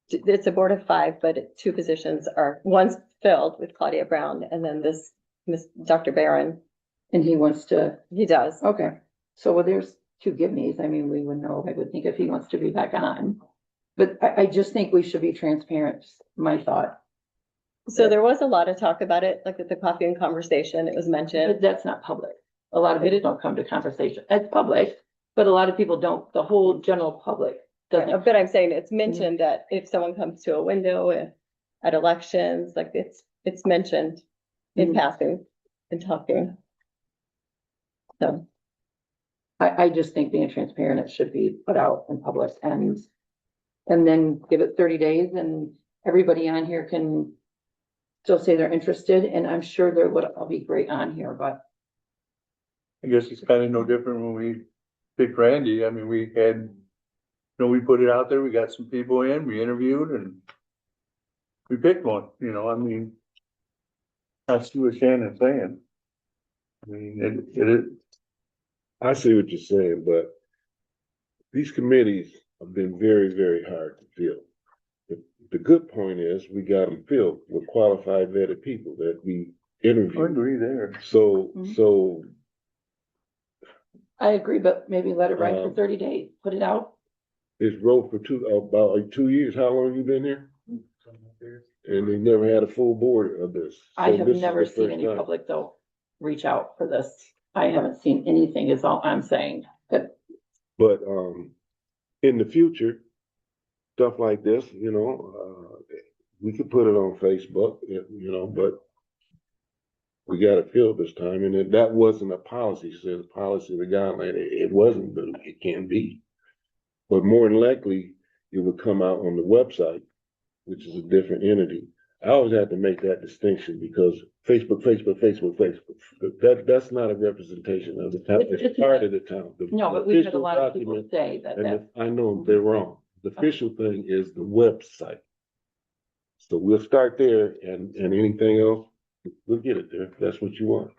It's a board of 5, but 2 positions one's filled with Claudia Brown and then this Miss Dr. Barron. And he wants to, He does. okay. So well, there's 2 give-me's. I mean, we would know, I would think if he wants to be back on. But I just think we should be transparent, my thought. So there was a lot of talk about it, like at the coffee and conversation, it was mentioned. But that's not public. A lot of people don't come to conversation. It's public, but a lot of people don't, the whole general public doesn't. But I'm saying it's mentioned that if someone comes to a window at elections, like it's mentioned in passing and talking. So. I just think being transparent, it should be put out in public and then give it 30 days and everybody on here can still say they're interested. And I'm sure there would all be great on here, but. I guess it's kind of no different when we picked Randy. I mean, we had, we put it out there, we got some people in, we interviewed and we picked one, I mean, I see what Shannon's saying. I mean, it I see what you're saying, but these committees have been very, very hard to fill. The good point is we got them filled with qualified vetted people that we I interviewed. agree there. So I agree, but maybe let it ride for 30 days, put it out. it's wrote for about like 2 years. How long you been here? And they never had a full board of this. I So have this is never the seen first any time. public though, reach out for this. I haven't seen anything is all I'm saying. But But in the future, stuff like this, we could put it on Facebook, but we got it filled this time, and that wasn't a policy. Says policy, the guideline. It wasn't, but it can be. But more than likely, it would come out on the website, which is a different entity. I always have to make that distinction because Facebook. That's not a representation of the town. It's part of the town. The no, but we've had a official lot of people document, say that. and I know they're wrong. The official thing is the website. So we'll start there, and anything else, we'll get it there. If that's what you want.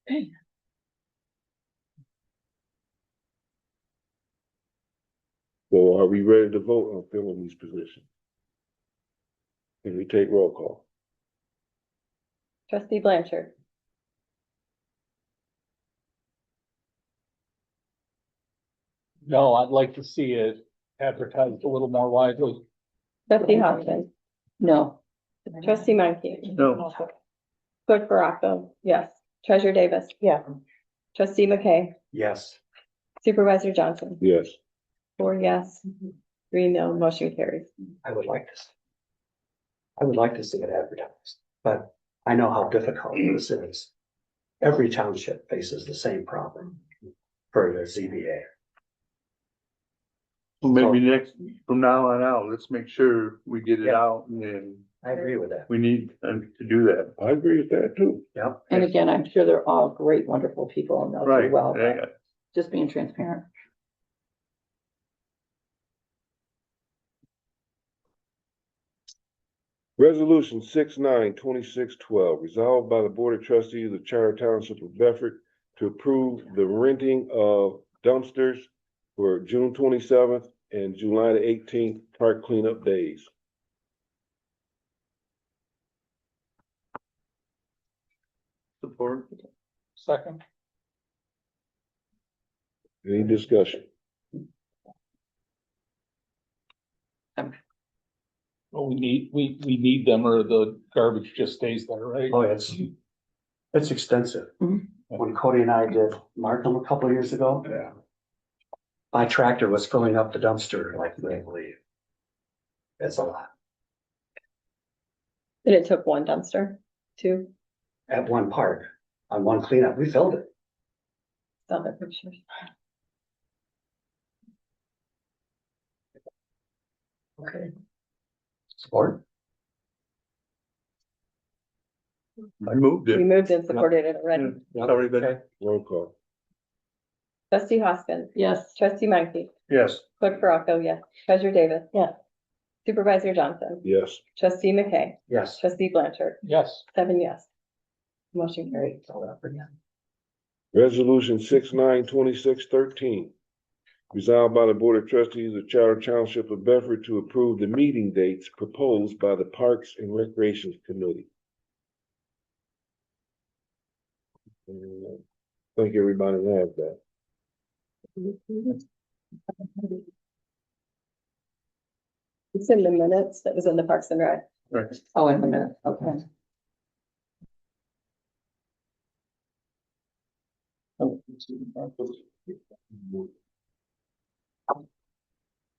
Okay. So are we ready to vote on filling these positions? Can we take roll call? Trustee Blanchard. No, I'd like to see it advertised a little more widely. Trustee Hoffman. No. Trustee Menke. No, Clerk Baraco. Yes. Treasurer Davis. Yeah. Trustee McKay. Yes. Supervisor Johnson. Yes. 4 yes, 3 no, motion carries. I would like to see it advertised, but I know how difficult this is. Every township faces the same problem for their ZBA. well, maybe from now on out, let's make sure we get it Yeah. out and then I agree with that. we need to do that. I agree with that too. Yep. And again, I'm sure they're all great, wonderful people and they'll do Right. well, Yeah. but just being transparent. Resolution 6/9/2612, resolved by the Board of Trustees of the Charter Township of Bedford to approve the renting of dumpsters for June 27th and July the 18th park cleanup days. Support. Second. Any discussion? Well, we need them or the garbage just stays there, right? Oh, it's extensive. Mhm. When Cody and I did Markham a couple of years ago. Yeah. My tractor was filling up the dumpster like you can't believe. It's a lot. And it took one dumpster, two, At one park, on one cleanup, we filled it. other pictures. Okay. Support? I moved We it. moved and supported it already. It's already been, Okay. Roll call. Trustee Hoskins. Yes. Trustee Menke. yes. Clerk Baraco, yes. Treasurer Davis. Yes. Supervisor Johnson. Yes. Trustee McKay. Yes. Trustee Blanchard. Yes. 7 yes. Motion carried. Resolution 6/9/2613. Resolved by the Board of Trustees of Charter Township of Bedford to approve the meeting dates proposed by the Parks and Recreation Committee. I think everybody has that. It's in the minutes that was in the Parks and Rec. Right. Oh, in a minute, okay.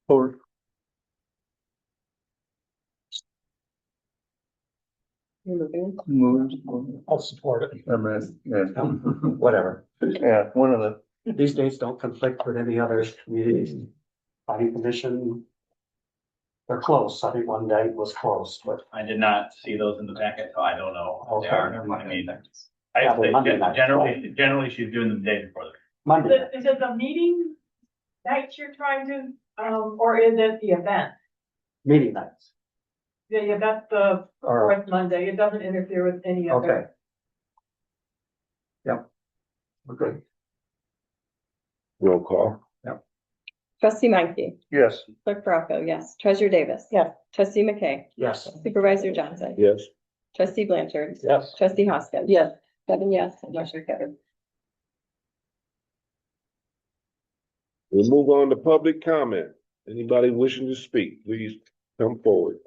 Support. You're moving. Moved. I'll support it. I mean, yeah. Whatever. Yeah, one of the, These dates don't conflict with any other communities. Planning commission. They're close. I think one date was close, but I did not see those in the packet, so I don't know what they Okay. are. I mean, I Probably Monday night. generally she's doing them the day before. Monday. Is it the meeting night you're trying to, or is it the event? Meeting nights. Yeah, that's the Or, fourth Monday. It doesn't interfere with any other. okay. Yep. Okay. Roll call. Trustee Menke. yes. Clerk Baraco, yes. Treasurer Davis. Yes. Trustee McKay. Yes. Supervisor Johnson. Yes. Trustee Blanchard. Yes. Trustee Hoskins. Yes. 7 yes. Motion carried. We'll move on to public comment. Anybody wishing to speak, please come forward.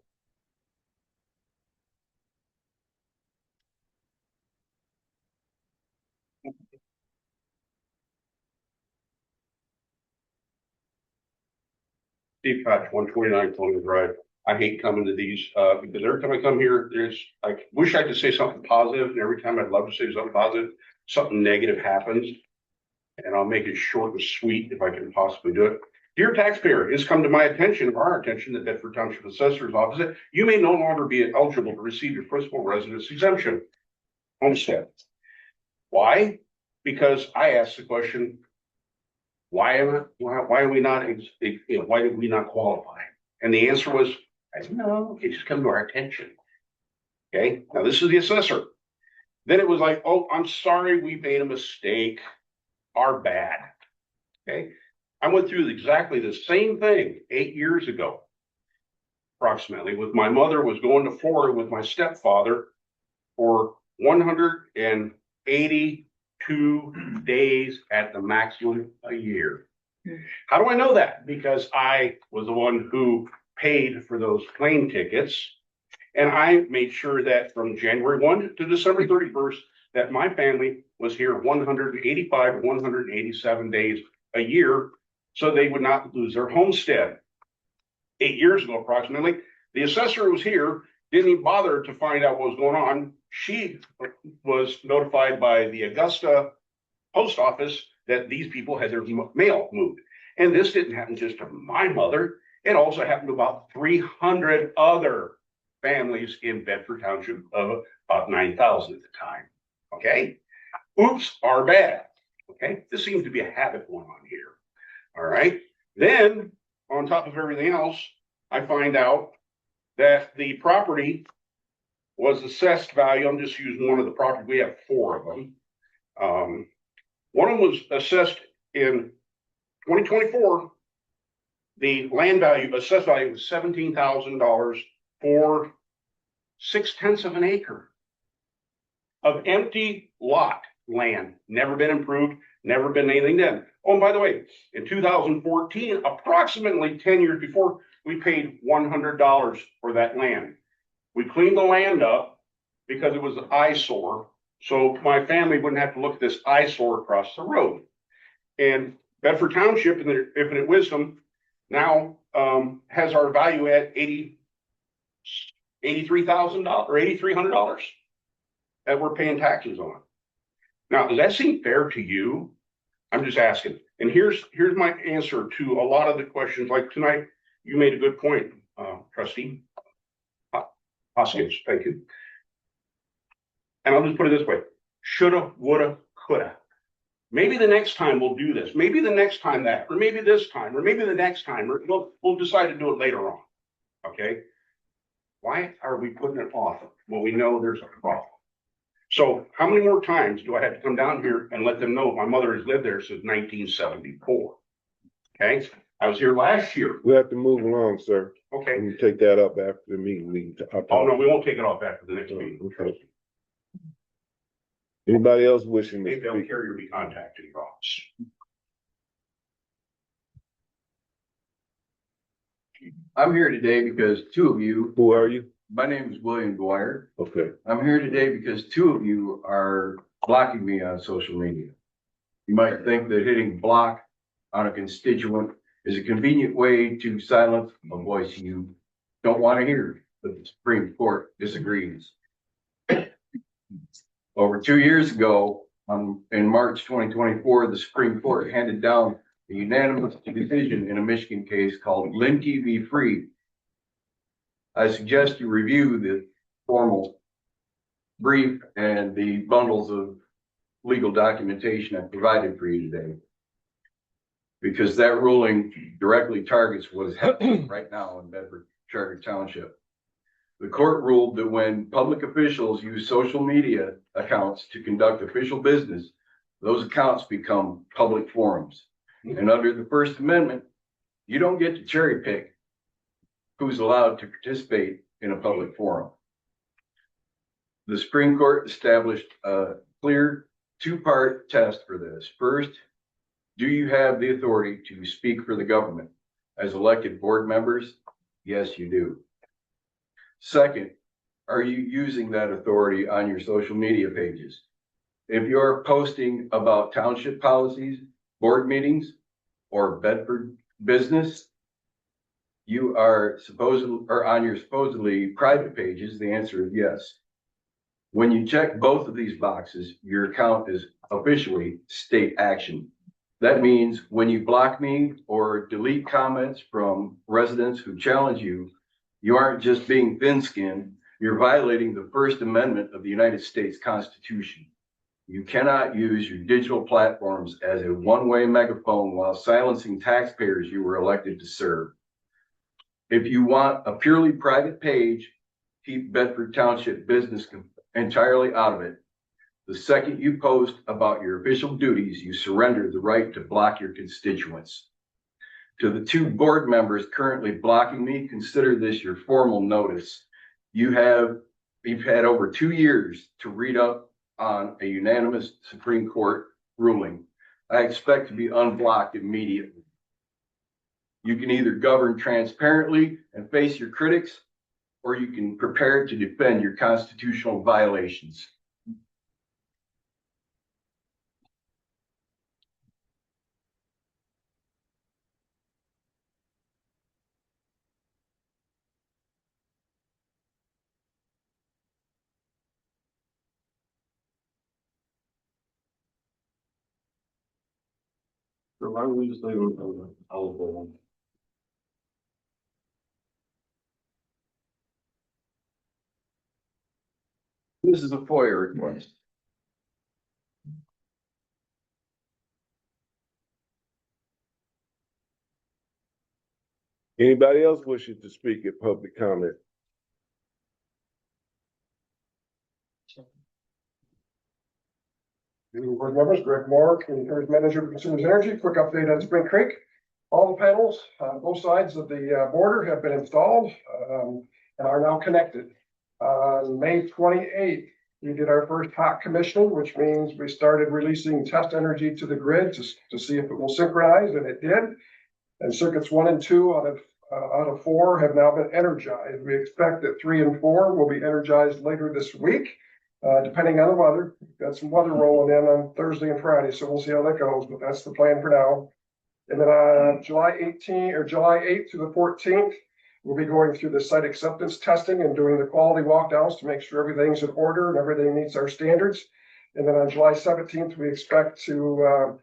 Steve Koch, 129 Columbia Drive. I hate coming to these, because every time I come here, I wish I could say something positive, and every time I'd love to say something positive, something negative happens. And I'll make it short and sweet if I can possibly do it. Dear taxpayer, it's come to my attention, or our attention, the Bedford Township Assessor's Office, that you may no longer be eligible to receive your principal residence exemption homestead. Why? Because I asked the question, why did we not qualify? And the answer was, I don't know, it just come to our attention. Okay, now this is the assessor. Then it was like, oh, I'm sorry, we made a mistake. Our bad. Okay, I went through exactly the same thing 8 years ago, approximately, with my mother was going to Florida with my stepfather for 182 days at the maximum a year. How do I know that? Because I was the one who paid for those plane tickets, and I made sure that from January 1 to December 31st, that my family was here 185 or 187 days a year, so they would not lose their homestead. 8 years ago, approximately, the assessor who was here didn't even bother to find out what was going on. She was notified by the Augusta post office that these people had their mail moved. And this didn't happen just to my mother. It also happened to about 300 other families in Bedford Township of about 9,000 at the time. Okay? Oops, our bad. Okay? This seems to be a habit going on here. All right? Then, on top of everything else, I find out that the property was assessed value. I'm just using one of the properties. We have 4 of them. One of them was assessed in 2024 the land value, assessed value was $17,000 for 0.6 of an acre of empty lot land, never been improved, never been anything done. Oh, and by the way, in 2014, approximately 10 years before, we paid $100 for that land. We cleaned the land up because it was an eyesore, so my family wouldn't have to look at this eyesore across the road. And Bedford Township, in their infinite wisdom, now has our value at $83,000 or $8,300 that we're paying taxes on. Now, does that seem fair to you? I'm just asking. And here's my answer to a lot of the questions. Like tonight, you made a good point, Trustee Hoskins. Thank you. And I'll just put it this way: shoulda, woulda, coulda. Maybe the next time we'll do this. Maybe the next time that, or maybe this time, or maybe the next time, or we'll decide to do it later on. Okay? Why are we putting it off when we know there's a problem? So how many more times do I have to come down here and let them know my mother has lived there since 1974? Okay? I was here last year. We have to move along, sir. Okay. And you take that up after the meeting. Oh, no, we won't take it off after the next meeting. Okay. Anybody else wishing to Maybe they'll speak? carrier be contacting your office. I'm here today because two of you, Who are you? my name is William Dwyer. Okay. I'm here today because two of you are blocking me on social media. You might think that hitting block on a constituent is a convenient way to silence a voice you don't want to hear, but the Supreme Court disagrees. Over 2 years ago, in March 2024, the Supreme Court handed down a unanimous decision in a Michigan case called Linke v. Free. I suggest you review the formal brief and the bundles of legal documentation I provided for you today, because that ruling directly targets what is happening right now in Bedford Charter Township. The court ruled that when public officials use social media accounts to conduct official business, those accounts become public forums. And under the First Amendment, you don't get to cherry pick who's allowed to participate in a public forum. The Supreme Court established a clear two-part test for this. First, do you have the authority to speak for the government as elected board members? Yes, you do. Second, are you using that authority on your social media pages? If you're posting about township policies, board meetings, or Bedford business, you are on your supposedly private pages, the answer is yes. When you check both of these boxes, your account is officially state action. That means when you block me or delete comments from residents who challenge you, you aren't just being thin-skinned, you're violating the First Amendment of the United States Constitution. You cannot use your digital platforms as a one-way megaphone while silencing taxpayers you were elected to serve. If you want a purely private page, keep Bedford Township business entirely out of it. The second you post about your official duties, you surrender the right to block your constituents. To the two board members currently blocking me, consider this your formal notice. You've had over 2 years to read up on a unanimous Supreme Court ruling. I expect to be unblocked immediately. You can either govern transparently and face your critics, or you can prepare to defend your constitutional violations. So why don't we just leave them on the eligible one? This is a FOIA request. Anybody else wishing to speak at public comment? Good evening, board members. Greg Moore, Community Affairs Manager for Consumers Energy. Quick update on Spring Creek. All the panels on both sides of the border have been installed and are now connected. On May 28th, we did our first hot commissioning, which means we started releasing test energy to the grid to see if it will synchronize, and it did. And circuits 1 and 2 out of 4 have now been energized. We expect that 3 and 4 will be energized later this week, depending on the weather. We've got some weather rolling in on Thursday and Friday, so we'll see how that goes, but that's the plan for now. And then on July 8th through the 14th, we'll be going through the site acceptance testing and doing the quality walkdowns to make sure everything's in order and everything meets our standards. And then on July 17th, we expect to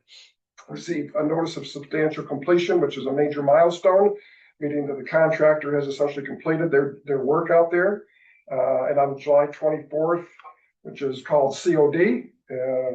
receive a notice of substantial completion, which is a major milestone, meaning that the contractor has essentially completed their work out there. And on July 24th, which is called COD,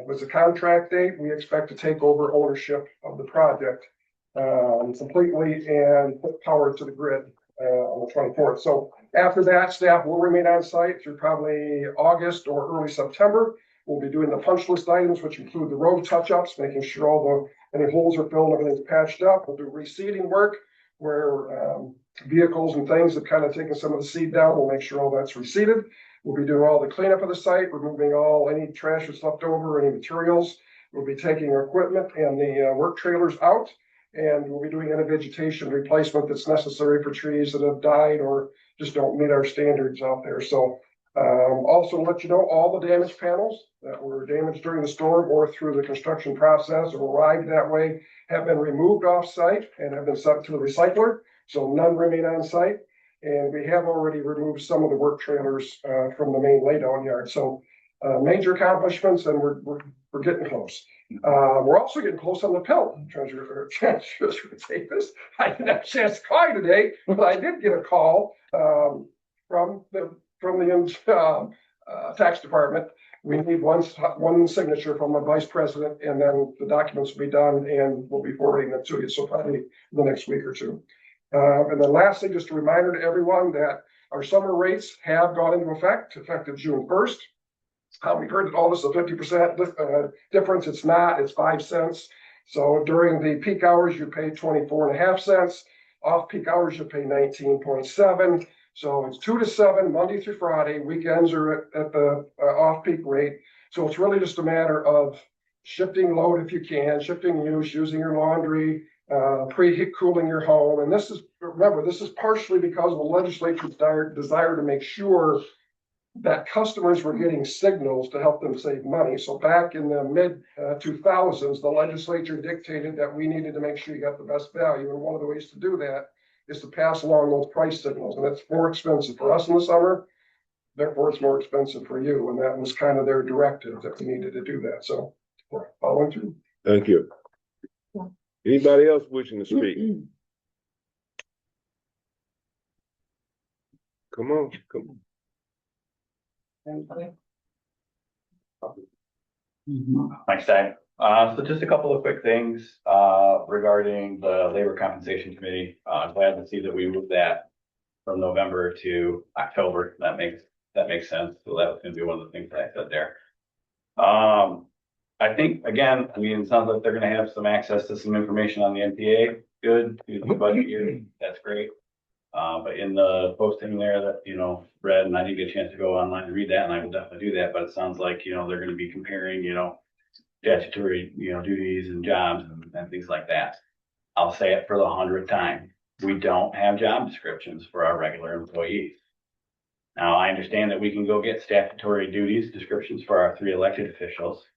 was the contract date, we expect to take over ownership of the project completely and put power to the grid on the 24th. So after that, staff will remain on site through probably August or early September. We'll be doing the punch list items, which include the road touch-ups, making sure any holes are filled, everything's patched up. We'll do reseeding work where vehicles and things have kind of taken some of the seed down. We'll make sure all that's reseeded. We'll be doing all the cleanup of the site, removing any trash that's left over, any materials. We'll be taking our equipment and the work trailers out, and we'll be doing any vegetation replacement that's necessary for trees that have died or just don't meet our standards out there. So also to let you know, all the damaged panels that were damaged during the storm or through the construction process or arrived that way have been removed off site and have been sent to the recycler. So none remain on site. And we have already removed some of the work trailers from the main laydown yard. So major accomplishments, and we're getting close. We're also getting close on the pill. Treasurer Davis. I didn't have a chance to call you today, but I did get a call from the tax department. We need one signature from a vice president, and then the documents will be done, and we'll be forwarding them to you. So probably the next week or two. And then lastly, just a reminder to everyone that our summer rates have gone into effect, effective June 1st. We heard that all this is a 50% difference. It's not, it's 5 cents. So during the peak hours, you pay 24.5 cents. Off peak hours, you pay 19.7. So it's 2 to 7, Monday through Friday. Weekends are at the off peak rate. So it's really just a matter of shifting load if you can, shifting use, using your laundry, preheat cooling your home. And this is partially because of the legislature's desire to make sure that customers were getting signals to help them save money. So back in the mid 2000s, the legislature dictated that we needed to make sure you got the best value. And one of the ways to do that is to pass along those price signals. And it's more expensive for us in the summer. Therefore, it's more expensive for you. And that was kind of their directive that we needed to do that. So we're following through. Thank you. Anybody else wishing to speak? Come on. Thanks, Dave. So just a couple of quick things regarding the Labor Compensation Committee. Glad to see that we moved that from November to October. That makes sense. So that was going to be one of the things that I said there. I think, again, it sounds like they're going to have some access to some information on the NPA. Good. Through the budget year. That's great. But in the posting there that, read, and I didn't get a chance to go online and read that, and I will definitely do that, but it sounds like, they're going to be comparing, statutory, duties and jobs and things like that. I'll say it for the 100th time. We don't have job descriptions for our regular employees. Now, I understand that we can go get statutory duties descriptions for our 3 elected officials,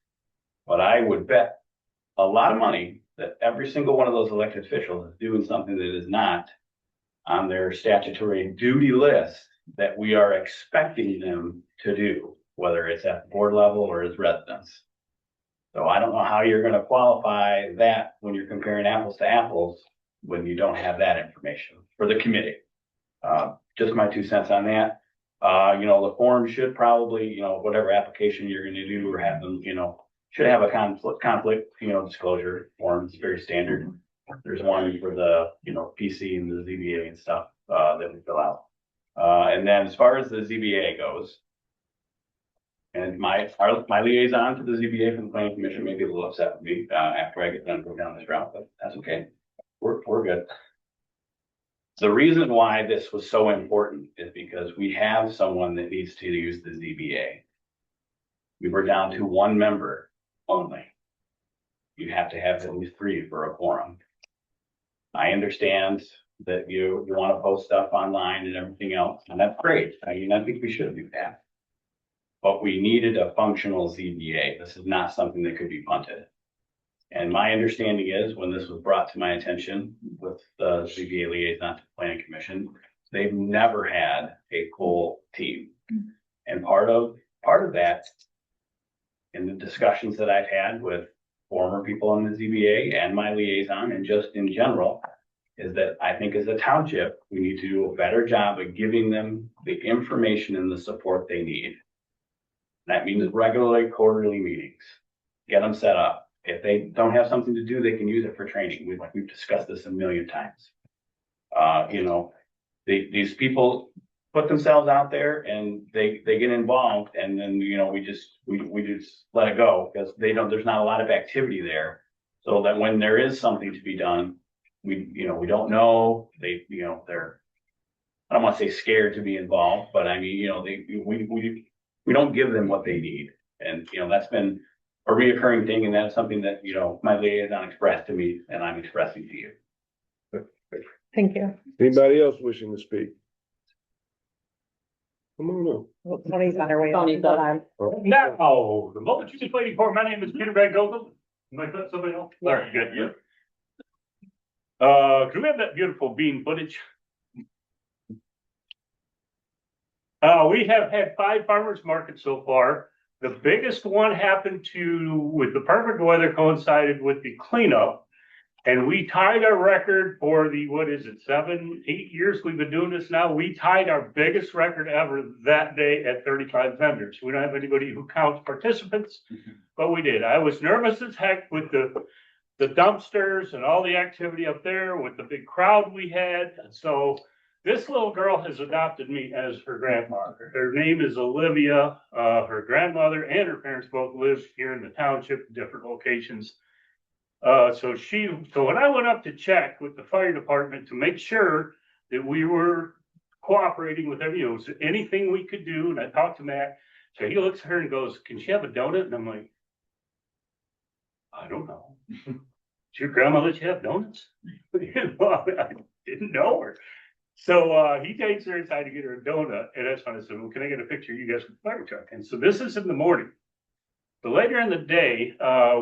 but I would bet a lot of money that every single one of those elected officials is doing something that is not on their statutory duty list that we are expecting them to do, whether it's at the board level or as residents. So I don't know how you're going to qualify that when you're comparing apples to apples when you don't have that information for the committee. Just my 2 cents on that. The form should probably, whatever application you're going to do or have them, should have a conflict, disclosure form. It's very standard. There's one for the, PC and the ZBA and stuff that we fill out. And then as far as the ZBA goes, and my liaison to the ZBA from the Planning Commission may be a little upset with me after I get done going down this route, but that's okay. we're good. The reason why this was so important is because we have someone that needs to use the ZBA. We were down to one member only. You have to have at least 3 for a quorum. I understand that you want to post stuff online and everything else, and that's great. I mean, I think we should do that. But we needed a functional ZBA. This is not something that could be punted. And my understanding is, when this was brought to my attention with the ZBA liaison to the planning commission, they've never had a full team. And part of that, in the discussions that I've had with former people on the ZBA and my liaison, and just in general, is that I think as a township, we need to do a better job of giving them the information and the support they need. That means regularly quarterly meetings, get them set up. If they don't have something to do, they can use it for training. We've discussed this a million times. These people put themselves out there and they get involved, and then, we just let it go, because there's not a lot of activity there. So that when there is something to be done, we don't know, they're, I don't want to say scared to be involved, but I mean, we don't give them what they need. And, that's been a reoccurring thing. And that's something that, my liaison expressed to me and I'm expressing to you. Thank you. Anybody else wishing to speak? Come on Well, Tony's on her way. Tony's on. up. Now, the moment you've been waiting for, my name is Peter Van Gogel. Am I putting somebody else? All right, good, yeah. Can we have that beautiful bean footage? We have had 5 farmers markets so far. The biggest one happened with the perfect weather coincided with the cleanup. And we tied our record for 7, 8 years we've been doing this now. We tied our biggest record ever that day at 35 vendors. We don't have anybody who counts participants, but we did. I was nervous as heck with the dumpsters and all the activity up there with the big crowd we had. So this little girl has adopted me as her grandmother. Her name is Olivia. Her grandmother and her parents both live here in the township, different locations. So when I went up to check with the fire department to make sure that we were cooperating with everyone, was there anything we could do? And I talked to Matt. So he looks at her and goes, "Can she have a donut?" And I'm like, "I don't know." "Did your grandma let you have donuts?" I didn't know her. So he takes her inside to get her a donut. And that's when I said, "Well, can I get a picture of you guys with the fire truck?" And so this is in the morning. So later in the day,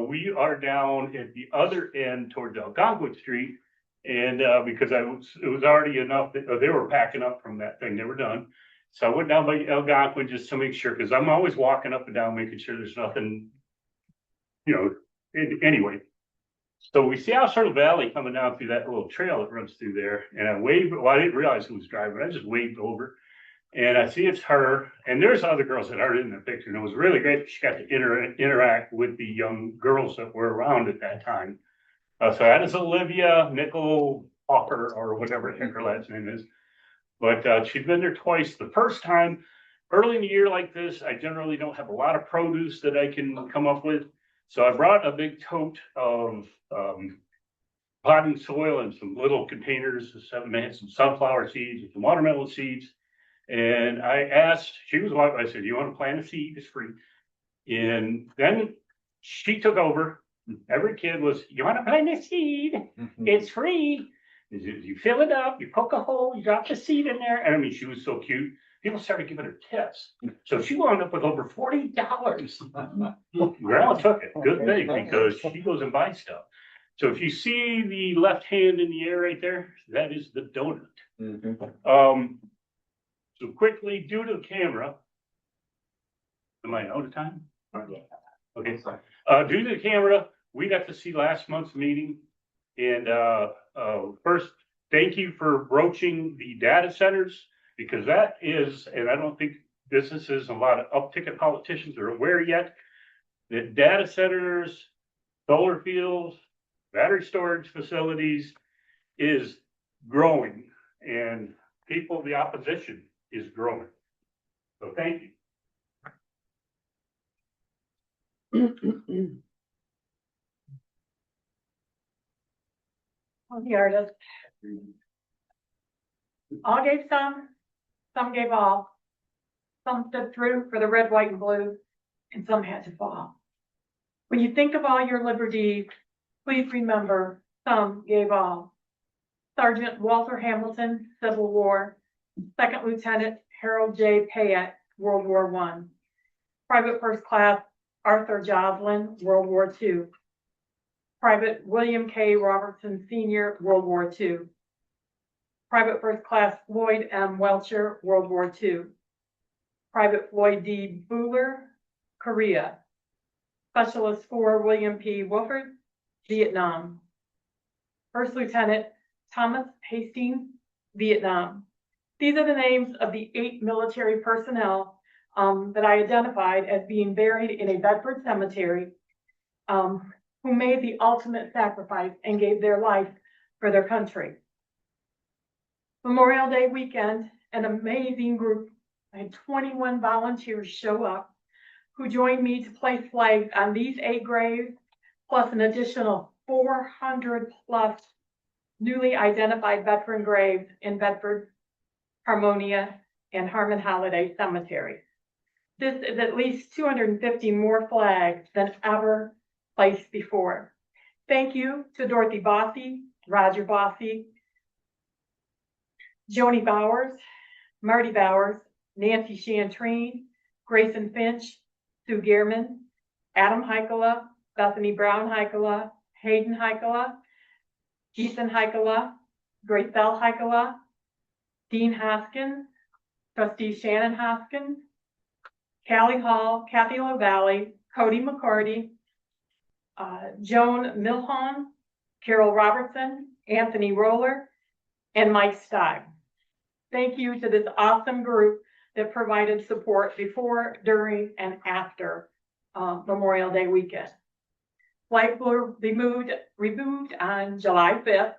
we are down at the other end towards Algonquin Street. And because it was already enough that they were packing up from that thing, they were done. So I went down by Algonquin just to make sure, because I'm always walking up and down, making sure there's nothing, anyway. So we see Alston Valley coming down through that little trail that runs through there. And I waved, well, I didn't realize who was driving. I just waved over. And I see it's her, and there's other girls that aren't in the picture. And it was really great. She got to interact with the young girls that were around at that time. So that is Olivia Nickel Hawker, or whatever I think her last name is. But she's been there twice. The first time, early in the year like this, I generally don't have a lot of produce that I can come up with. So I brought a big tote of potting soil and some little containers. They had some sunflower seeds and some watermelon seeds. And I asked, I said, "You want to plant a seed? It's free." And then she took over. Every kid was, "You want to plant a seed? It's free. You fill it up, you poke a hole, you drop the seed in there." And I mean, she was so cute. People started giving her tips. So she wound up with over $40. Grandma took it. Good thing, because she goes and buys stuff. So if you see the left hand in the air right there, that is the donut. So quickly, due to the camera, am I out of time? Okay. Due to the camera, we got to see last month's meeting. And first, thank you for broaching the data centers, because that is, and I don't think businesses, a lot of up-ticket politicians are aware yet, that data centers, solar fields, battery storage facilities is growing, and people, the opposition is growing. So thank you. On the artist. All gave some gave all. Some stood through for the red, white, and blue, and some had to fall. When you think of all your liberties, please remember some gave all. Sergeant Walter Hamilton, Civil War. Second Lieutenant Harold J. Payette, World War I. Private First Class Arthur Joslin, World War II. Private William K. Robertson Sr., World War II. Private First Class Floyd M. Welcher, World War II. Private Floyd D. Bueller, Korea. Specialist 4 William P. Wolford, Vietnam. First Lieutenant Thomas Hastings, Vietnam. These are the names of the 8 military personnel that I identified as being buried in a Bedford cemetery, who made the ultimate sacrifice and gave their life for their country. Memorial Day weekend, an amazing group. I had 21 volunteers show up who joined me to place flags on these 8 graves, plus an additional 400 plus newly identified veteran graves in Bedford, Harmonia, and Harmon Holiday Cemetery. This is at least 250 more flags than ever placed before. Thank you to Dorothy Bossy, Roger Bossy, Joni Bowers, Marty Bowers, Nancy Chantrine, Grayson Finch, Sue Gehrman, Adam Heikela, Bethany Brown Heikela, Hayden Heikela, Ethan Heikela, Gracelle Heikela, Dean Hoskins, Trustee Shannon Hoskins, Callie Hall, Kathy LaValle, Cody McCarty, Joan Milhon, Carol Robertson, Anthony Roller, and Mike Steib. Thank you to this awesome group that provided support before, during, and after Memorial Day weekend. Flights will be removed on July 5th.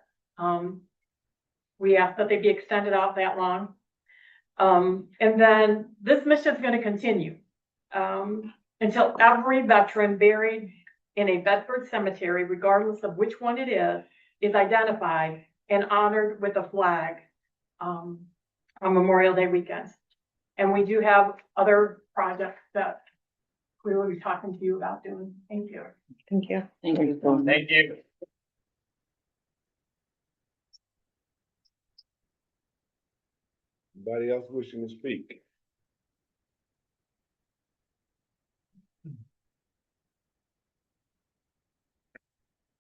We asked that they be extended out that long. And then this mission is going to continue until every veteran buried in a Bedford cemetery, regardless of which one it is identified and honored with a flag on Memorial Day weekend. And we do have other projects that we will be talking to you about doing. Thank you. Thank you. Thank you. Thank you. Anybody else wishing to speak?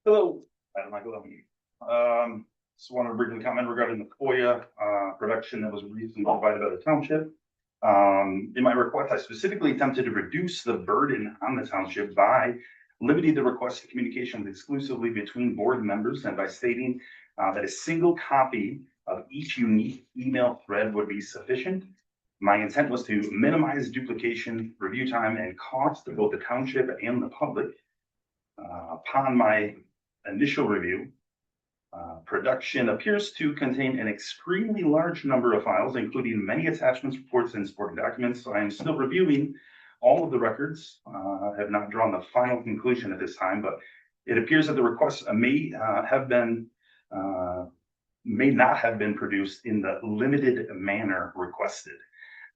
Hello, Madam Michael. Just want to briefly comment regarding the FOIA production that was recently provided by the township. In my request, I specifically attempted to reduce the burden on the township by limiting the request to communication exclusively between board members and by stating that a single copy of each unique email thread would be sufficient. My intent was to minimize duplication, review time, and cost to both the township and the public. Upon my initial review, production appears to contain an extremely large number of files, including many attachments, reports, and supporting documents. So I am still reviewing all of the records. I have not drawn the final conclusion at this time, but it appears that the requests may not have been produced in the limited manner requested.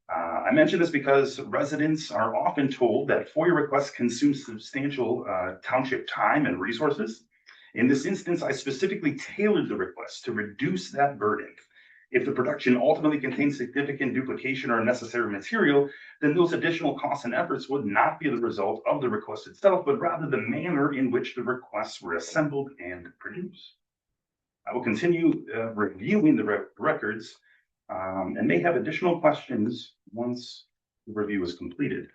I mention this because residents are often told that FOIA requests consume substantial township time and resources. In this instance, I specifically tailored the request to reduce that burden. If the production ultimately contains significant duplication or unnecessary material, then those additional costs and efforts would not be the result of the request itself, but rather the manner in which the requests were assembled and produced. I will continue reviewing the records and may have additional questions once the review is completed.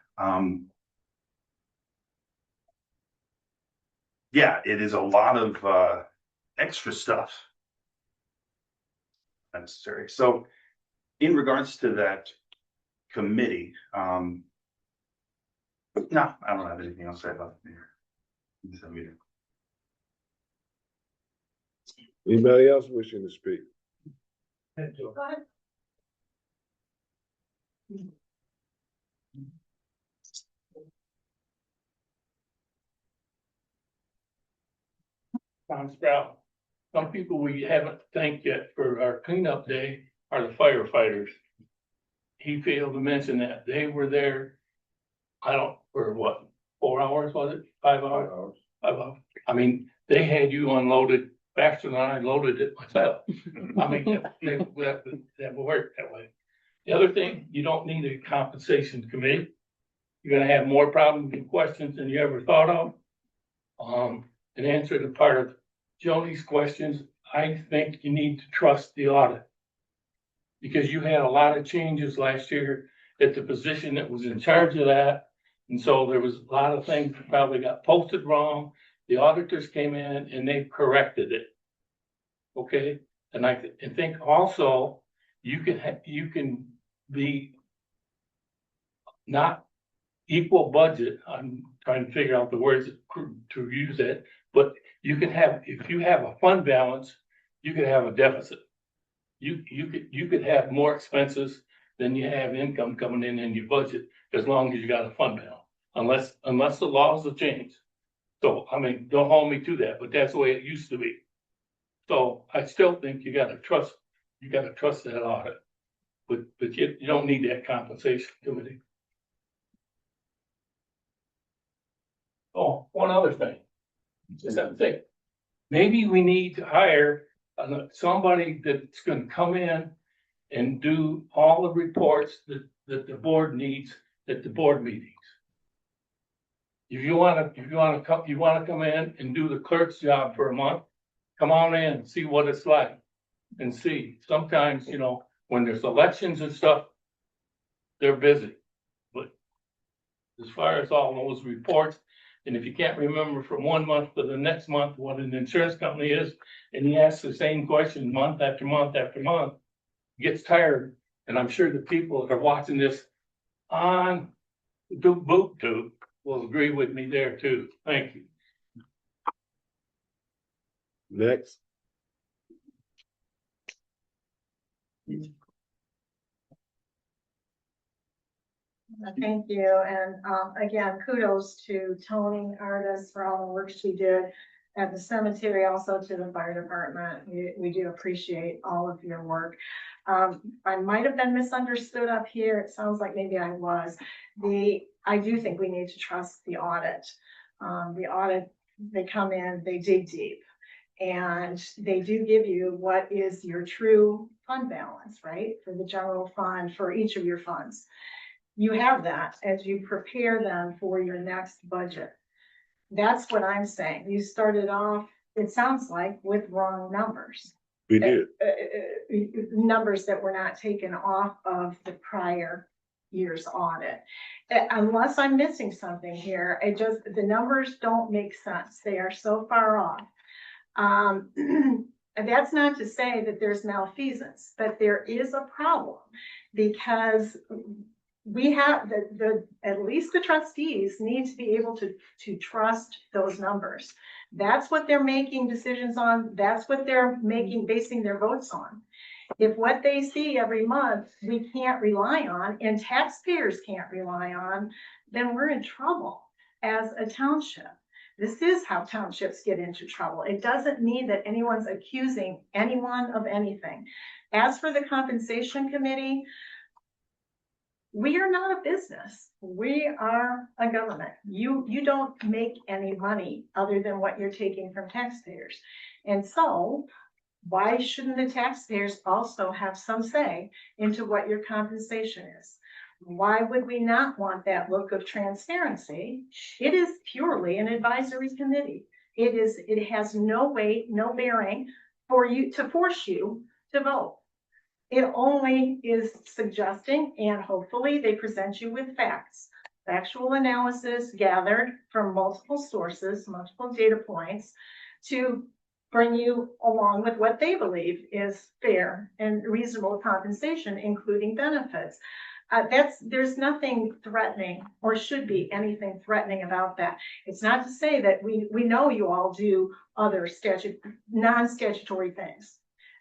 Yeah, it is a lot of extra stuff necessary. So in regards to that committee, no, I don't have anything else to say about it. Anybody else wishing to speak? Go ahead. Tom Sprout. some people we haven't thanked yet for our cleanup day are the firefighters. He failed to mention that they were there, for what, 4 hours, was it? 5 hours? 5 hours. I mean, they had you unloaded faster than I loaded it myself. I mean, that worked that way. The other thing, you don't need a compensation committee. You're gonna have more problems and questions than you ever thought of. In answer to part of Joni's questions, I think you need to trust the audit. Because you had a lot of changes last year at the position that was in charge of that. And so there was a lot of things that probably got posted wrong. The auditors came in and they corrected it. Okay, and I think also you can be not equal budget. I'm trying to figure out the words to use it, but you can have, if you have a fund balance, you could have a deficit. You could have more expenses than you have income coming in your budget, as long as you got a fund balance, unless the laws have changed. So, I mean, don't hold me to that, but that's the way it used to be. So I still think you gotta trust that audit, but you don't need that compensation committee. Oh, one other thing, just have to think, maybe we need to hire somebody that's gonna come in and do all the reports that the board needs at the board meetings. If you wanna come in and do the clerk's job for a month, come on in, see what it's like. And see, sometimes, when there's elections and stuff, they're busy. But as far as all those reports, and if you can't remember from 1 month to the next month what an insurance company is, and you ask the same question month after month after month, it gets tired. And I'm sure the people that are watching this on the boot tube will agree with me there too. Thank you. Next. Thank you. And again, kudos to Tony Artis for all the work she did at the cemetery, also to the fire department. We do appreciate all of your work. I might have been misunderstood up here. It sounds like maybe I was. I do think we need to trust the audit. The audit, they come in, they dig deep, and they do give you what is your true fund balance, right? For the general fund, for each of your funds. You have that as you prepare them for your next budget. That's what I'm saying. You started off, it sounds like, with wrong numbers. We did. Numbers that were not taken off of the prior year's audit. Unless I'm missing something here, the numbers don't make sense. They are so far off. And that's not to say that there's malfeasance, but there is a problem, because we have at least the trustees need to be able to trust those numbers. That's what they're making decisions on. That's what they're basing their votes on. If what they see every month we can't rely on, and taxpayers can't rely on, then we're in trouble as a township. This is how townships get into trouble. It doesn't mean that anyone's accusing anyone of anything. As for the compensation committee, we are not a business. We are a government. You don't make any money other than what you're taking from taxpayers. And so why shouldn't the taxpayers also have some say into what your compensation is? Why would we not want that look of transparency? It is purely an advisory committee. It has no weight, no bearing for you to force you to vote. It only is suggesting, and hopefully they present you with facts, factual analysis gathered from multiple sources, multiple data points, to bring you along with what they believe is fair and reasonable compensation, including benefits. There's nothing threatening, or should be anything threatening about that. It's not to say that we know you all do other non-statutory things.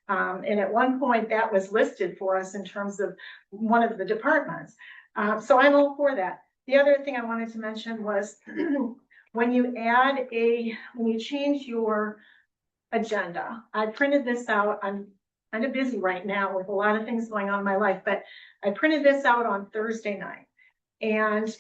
And at one point that was listed for us in terms of one of the departments. So I'm all for that. The other thing I wanted to mention was when you change your agenda. I printed this out. I'm kind of busy right now with a lot of things going on in my life, but I printed this out on Thursday night. And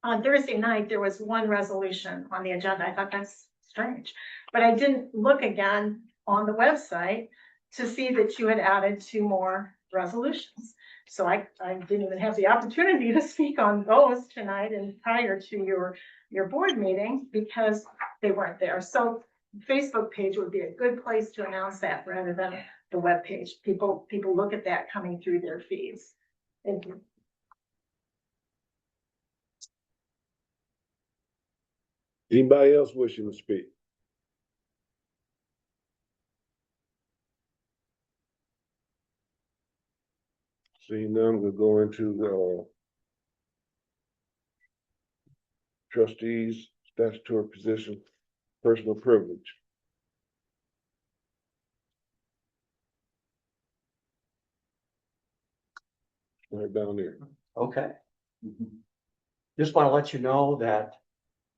on Thursday night, there was one resolution on the agenda. I thought that's strange, but I didn't look again on the website to see that you had added 2 more resolutions. So I didn't even have the opportunity to speak on those tonight and prior to your board meeting because they weren't there. So Facebook page would be a good place to announce that rather than the web page. People look at that coming through their feeds. Thank you. Anybody else wishing to speak? Seeing none, we'll go into trustees, statutory position, personal privilege. Right down there. Okay. Just want to let you know that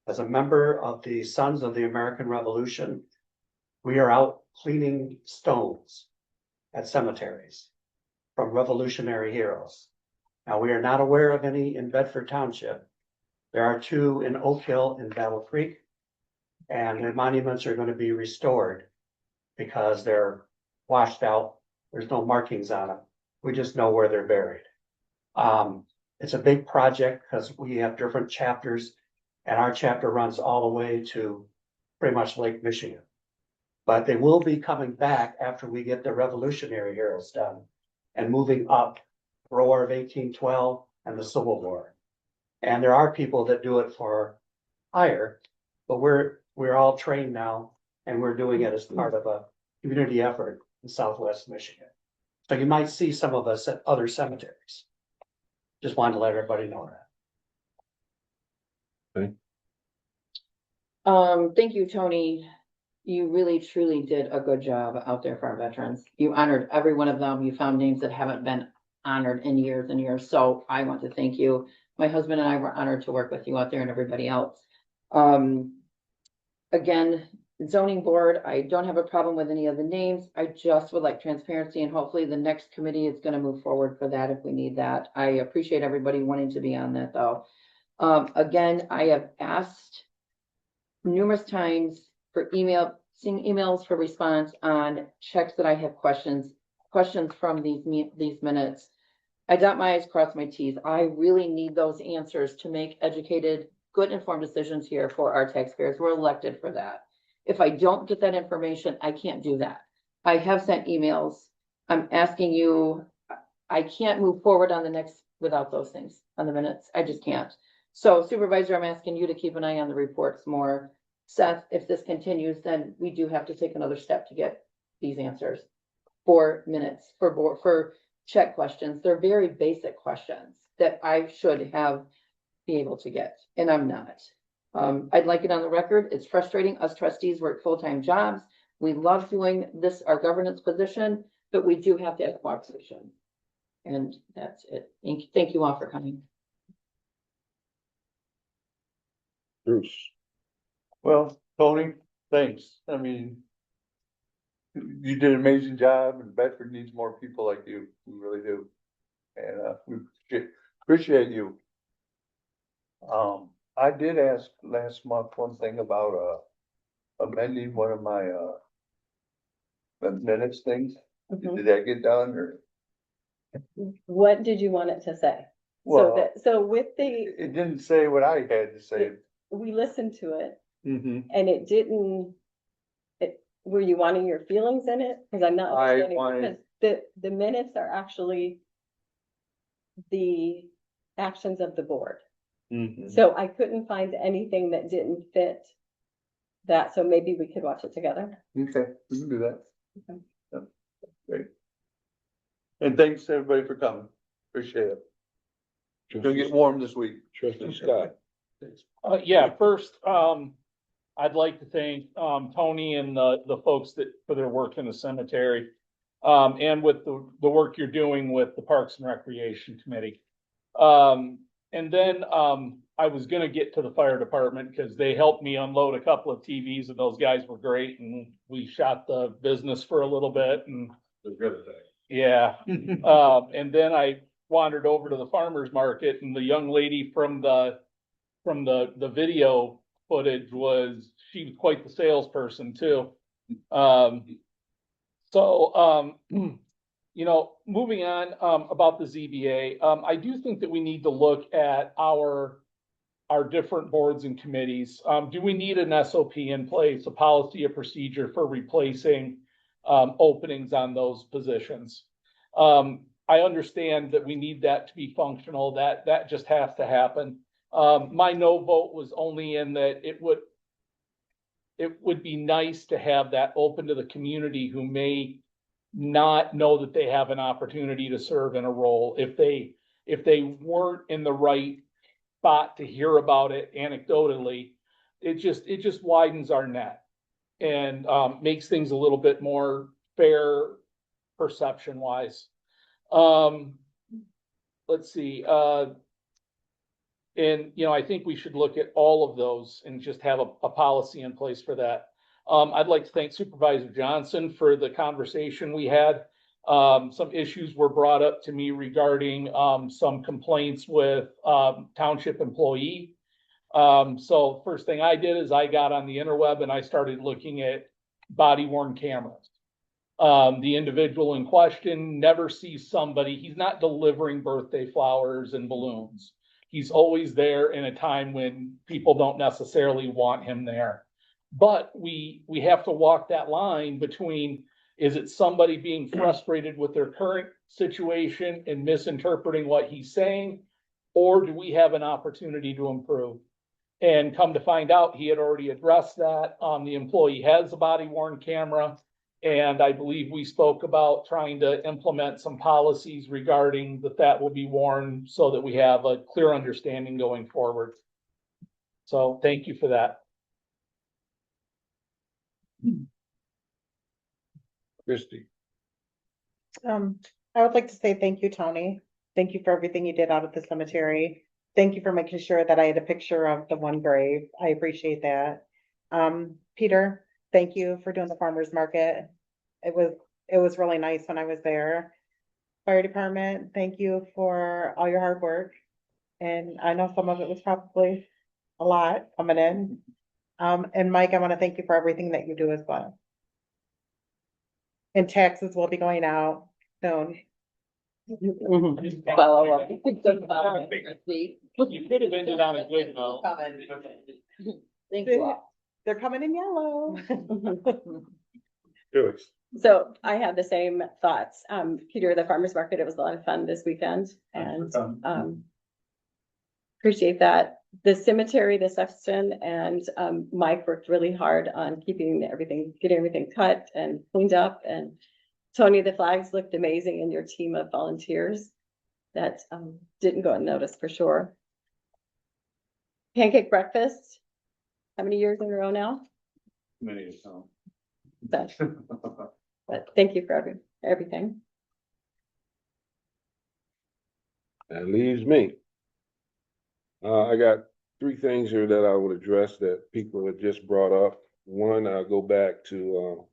as a member of the Sons of the American Revolution, we are out cleaning stones at cemeteries from revolutionary heroes. Now, we are not aware of any in Bedford Township. There are 2 in Oak Hill and Battle Creek, and their monuments are going to be restored because they're washed out. There's no markings on them. We just know where they're buried. It's a big project because we have different chapters, and our chapter runs all the way to pretty much Lake Michigan. But they will be coming back after we get the Revolutionary Heroes done and moving up the War of 1812 and the Civil War. And there are people that do it for hire, but we're all trained now, and we're doing it as part of a community effort in Southwest Michigan. So you might see some of us at other cemeteries. Just wanted to let everybody know that. Thank you, Tony. You really truly did a good job out there for our veterans. You honored every one of them. You found names that haven't been honored in years and years. So I want to thank you. My husband and I were honored to work with you out there and everybody else. Again, zoning board, I don't have a problem with any of the names. I just would like transparency, and hopefully the next committee is going to move forward for that if we need that. I appreciate everybody wanting to be on that though. Again, I have asked numerous times for seeing emails for response on checks that I have questions from these minutes. I dot my I's, cross my T's. I really need those answers to make educated, good informed decisions here for our taxpayers. We're elected for that. If I don't get that information, I can't do that. I have sent emails. I'm asking you, I can't move forward on the next without those things on the minutes. I just can't. So Supervisor, I'm asking you to keep an eye on the reports more. Seth, if this continues, then we do have to take another step to get these answers for minutes, for check questions. They're very basic questions that I should be able to get, and I'm not. I'd like it on the record. It's frustrating. Us trustees work full-time jobs. We love doing this, our governance position, but we do have to have cooperation. And that's it. Thank you all for coming. Bruce. Well, Tony, thanks. I mean, you did an amazing job, and Bedford needs more people like you. We really do. And we appreciate you. I did ask last month one thing about amending one of my minutes things. Did that get done, or? What did you want it to say? Well, So with it didn't say what I had to say. we listened to it. Mm-hmm. And it didn't, were you wanting your feelings in it? Because I'm not understanding, because the minutes are actually the actions of the board. Mm-hmm. So I couldn't find anything that didn't fit that, so maybe we could watch it together. Okay, we can do that. Okay. Yep. Great. And thanks to everybody for coming. Appreciate it. It's gonna get warm this week. Trustee Scott. Yeah, first, I'd like to thank Tony and the folks for their work in the cemetery, and with the work you're doing with the Parks and Recreation Committee. And then I was gonna get to the fire department because they helped me unload a couple of TVs and those guys were great and we shot the business for a little bit and yeah. And then I wandered over to the farmer's market and the young lady from the video footage she was quite the salesperson too. You know, moving on, about the ZBA, I do think that we need to look at our different boards and committees. Do we need an SOP in place, a policy, a procedure for replacing, openings on those positions? I understand that we need that to be functional, that just has to happen. My no vote was only in that it would be nice to have that open to the community who may not know that they have an opportunity to serve in a role. If they weren't in the right spot to hear about it anecdotally, it just widens our net and makes things a little bit more fair perception wise. Let's see, and, you know, I think we should look at all of those and just have a policy in place for that. I'd like to thank Supervisor Johnson for the conversation we had. Some issues were brought up to me regarding, some complaints with, township employee. So first thing I did is I got on the interweb and I started looking at body worn cameras. The individual in question never sees somebody, he's not delivering birthday flowers and balloons. He's always there in a time when people don't necessarily want him there. But we have to walk that line between, is it somebody being frustrated with their current situation and misinterpreting what he's saying? Or do we have an opportunity to improve? And come to find out, he had already addressed that. The employee has a body worn camera. And I believe we spoke about trying to implement some policies regarding that will be worn so that we have a clear understanding going forward. So thank you for that. Christie. I would like to say thank you, Tony. Thank you for everything you did out at the cemetery. Thank you for making sure that I had a picture of the one grave. I appreciate that. Peter, thank you for doing the farmer's market. It was really nice when I was there. Fire department, thank you for all your hard work. And I know some of it was probably a lot coming in. And Mike, I want to thank you for everything that you do as well. And taxes will be going out soon. Follow up. You could have ended on a good note. Thanks a lot. They're coming in yellow. Felix. So I have the same thoughts. Peter, the farmer's market, it was a lot of fun this weekend and, appreciate that. The cemetery, the section, and, Mike worked really hard on getting everything cut and cleaned up. And Tony, the flags looked amazing in your team of volunteers that, didn't go unnoticed for sure. Pancake breakfast, how many years in a row now? Many, so. But thank you for everything. That leaves me. I got three things here that I would address that people have just brought up. One, I'll go back to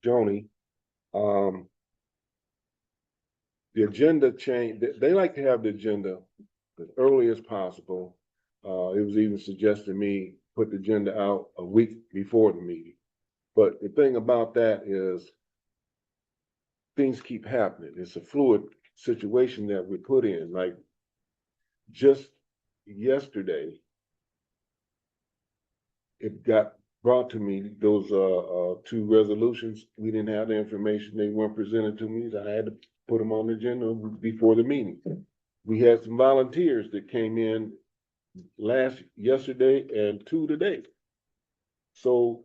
Joni. The agenda change, they like to have the agenda as early as possible. It was even suggested to me, put the agenda out a week before the meeting. But the thing about that is things keep happening. It's a fluid situation that we put in. Like just yesterday, it got brought to me, those two resolutions. We didn't have the information. They weren't presented to me. I had to put them on the agenda before the meeting. We had some volunteers that came in yesterday and two today. So,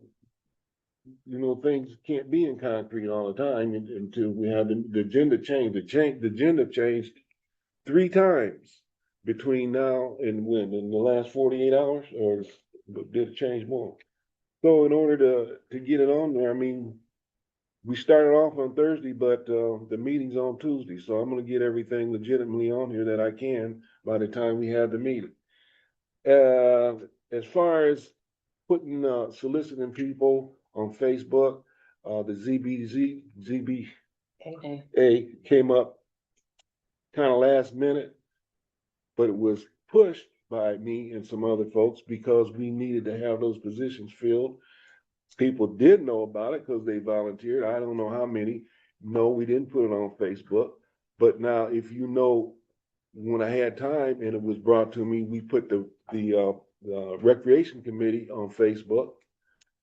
you know, things can't be in concrete all the time until we have the agenda changed. The agenda changed 3 times between now and when, in the last 48 hours, or did it change more? So in order to get it on there, I mean, we started off on Thursday, but the meeting's on Tuesday. So I'm going to get everything legitimately on here that I can by the time we had the meeting. As far as putting, soliciting people on Facebook, the ZBA came up kind of last minute, but it was pushed by me and some other folks because we needed to have those positions filled. People did know about it because they volunteered. I don't know how many. No, we didn't put it on Facebook. But now, if you know, when I had time and it was brought to me, we put the recreation committee on Facebook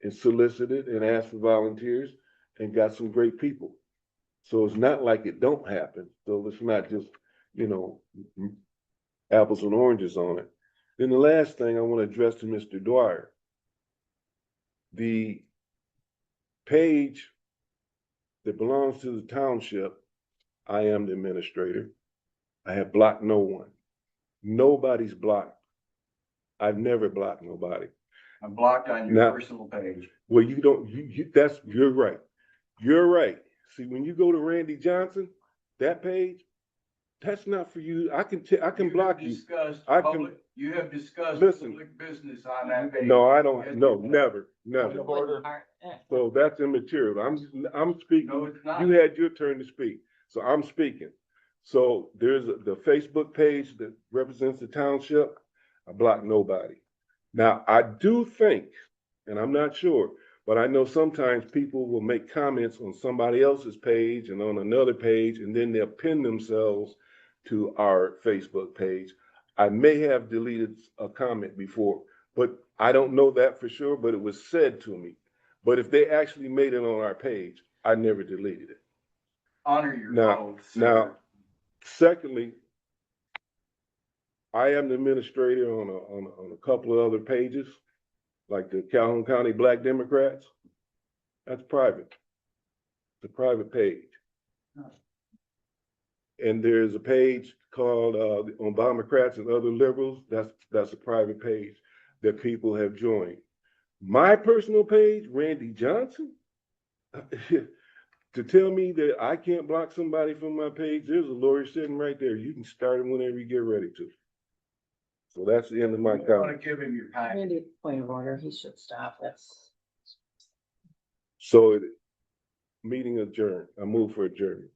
and solicited and asked for volunteers and got some great people. So it's not like it don't happen. So it's not just, you know, apples and oranges on it. Then the last thing I want to address to Mr. Dwyer. The page that belongs to the township, I am the administrator. I have blocked no one. Nobody's blocked. I've never blocked nobody. I'm blocked on your personal page. Well, you don't, you're right. You're right. See, when you go to Randy Johnson, that page, that's not for you. I can block you. You have discussed Listen, public business on that page. No, I don't, no, never. Point of order. So that's immaterial. I'm speaking. No, it's not. You had your turn to speak, so I'm speaking. So there's the Facebook page that represents the township. I block nobody. Now, I do think, and I'm not sure, but I know sometimes people will make comments on somebody else's page and on another page, and then they'll pin themselves to our Facebook page. I may have deleted a comment before, but I don't know that for sure, but it was said to me. But if they actually made it on our page, I never deleted it. Honor your oath, sir. Now, secondly, I am the administrator on a couple of other pages, like the Calhoun County Black Democrats. That's private. It's a private page. And there's a page called Obamacrats and Other Liberals. That's a private page that people have joined. My personal page, Randy Johnson, to tell me that I can't block somebody from my page, there's a lawyer sitting right there. You can start him whenever you get ready to. So that's the end of my I want comment. to give him your time. Randy, point of order, he should stop, that's. So meeting adjourned. I move for adjournment.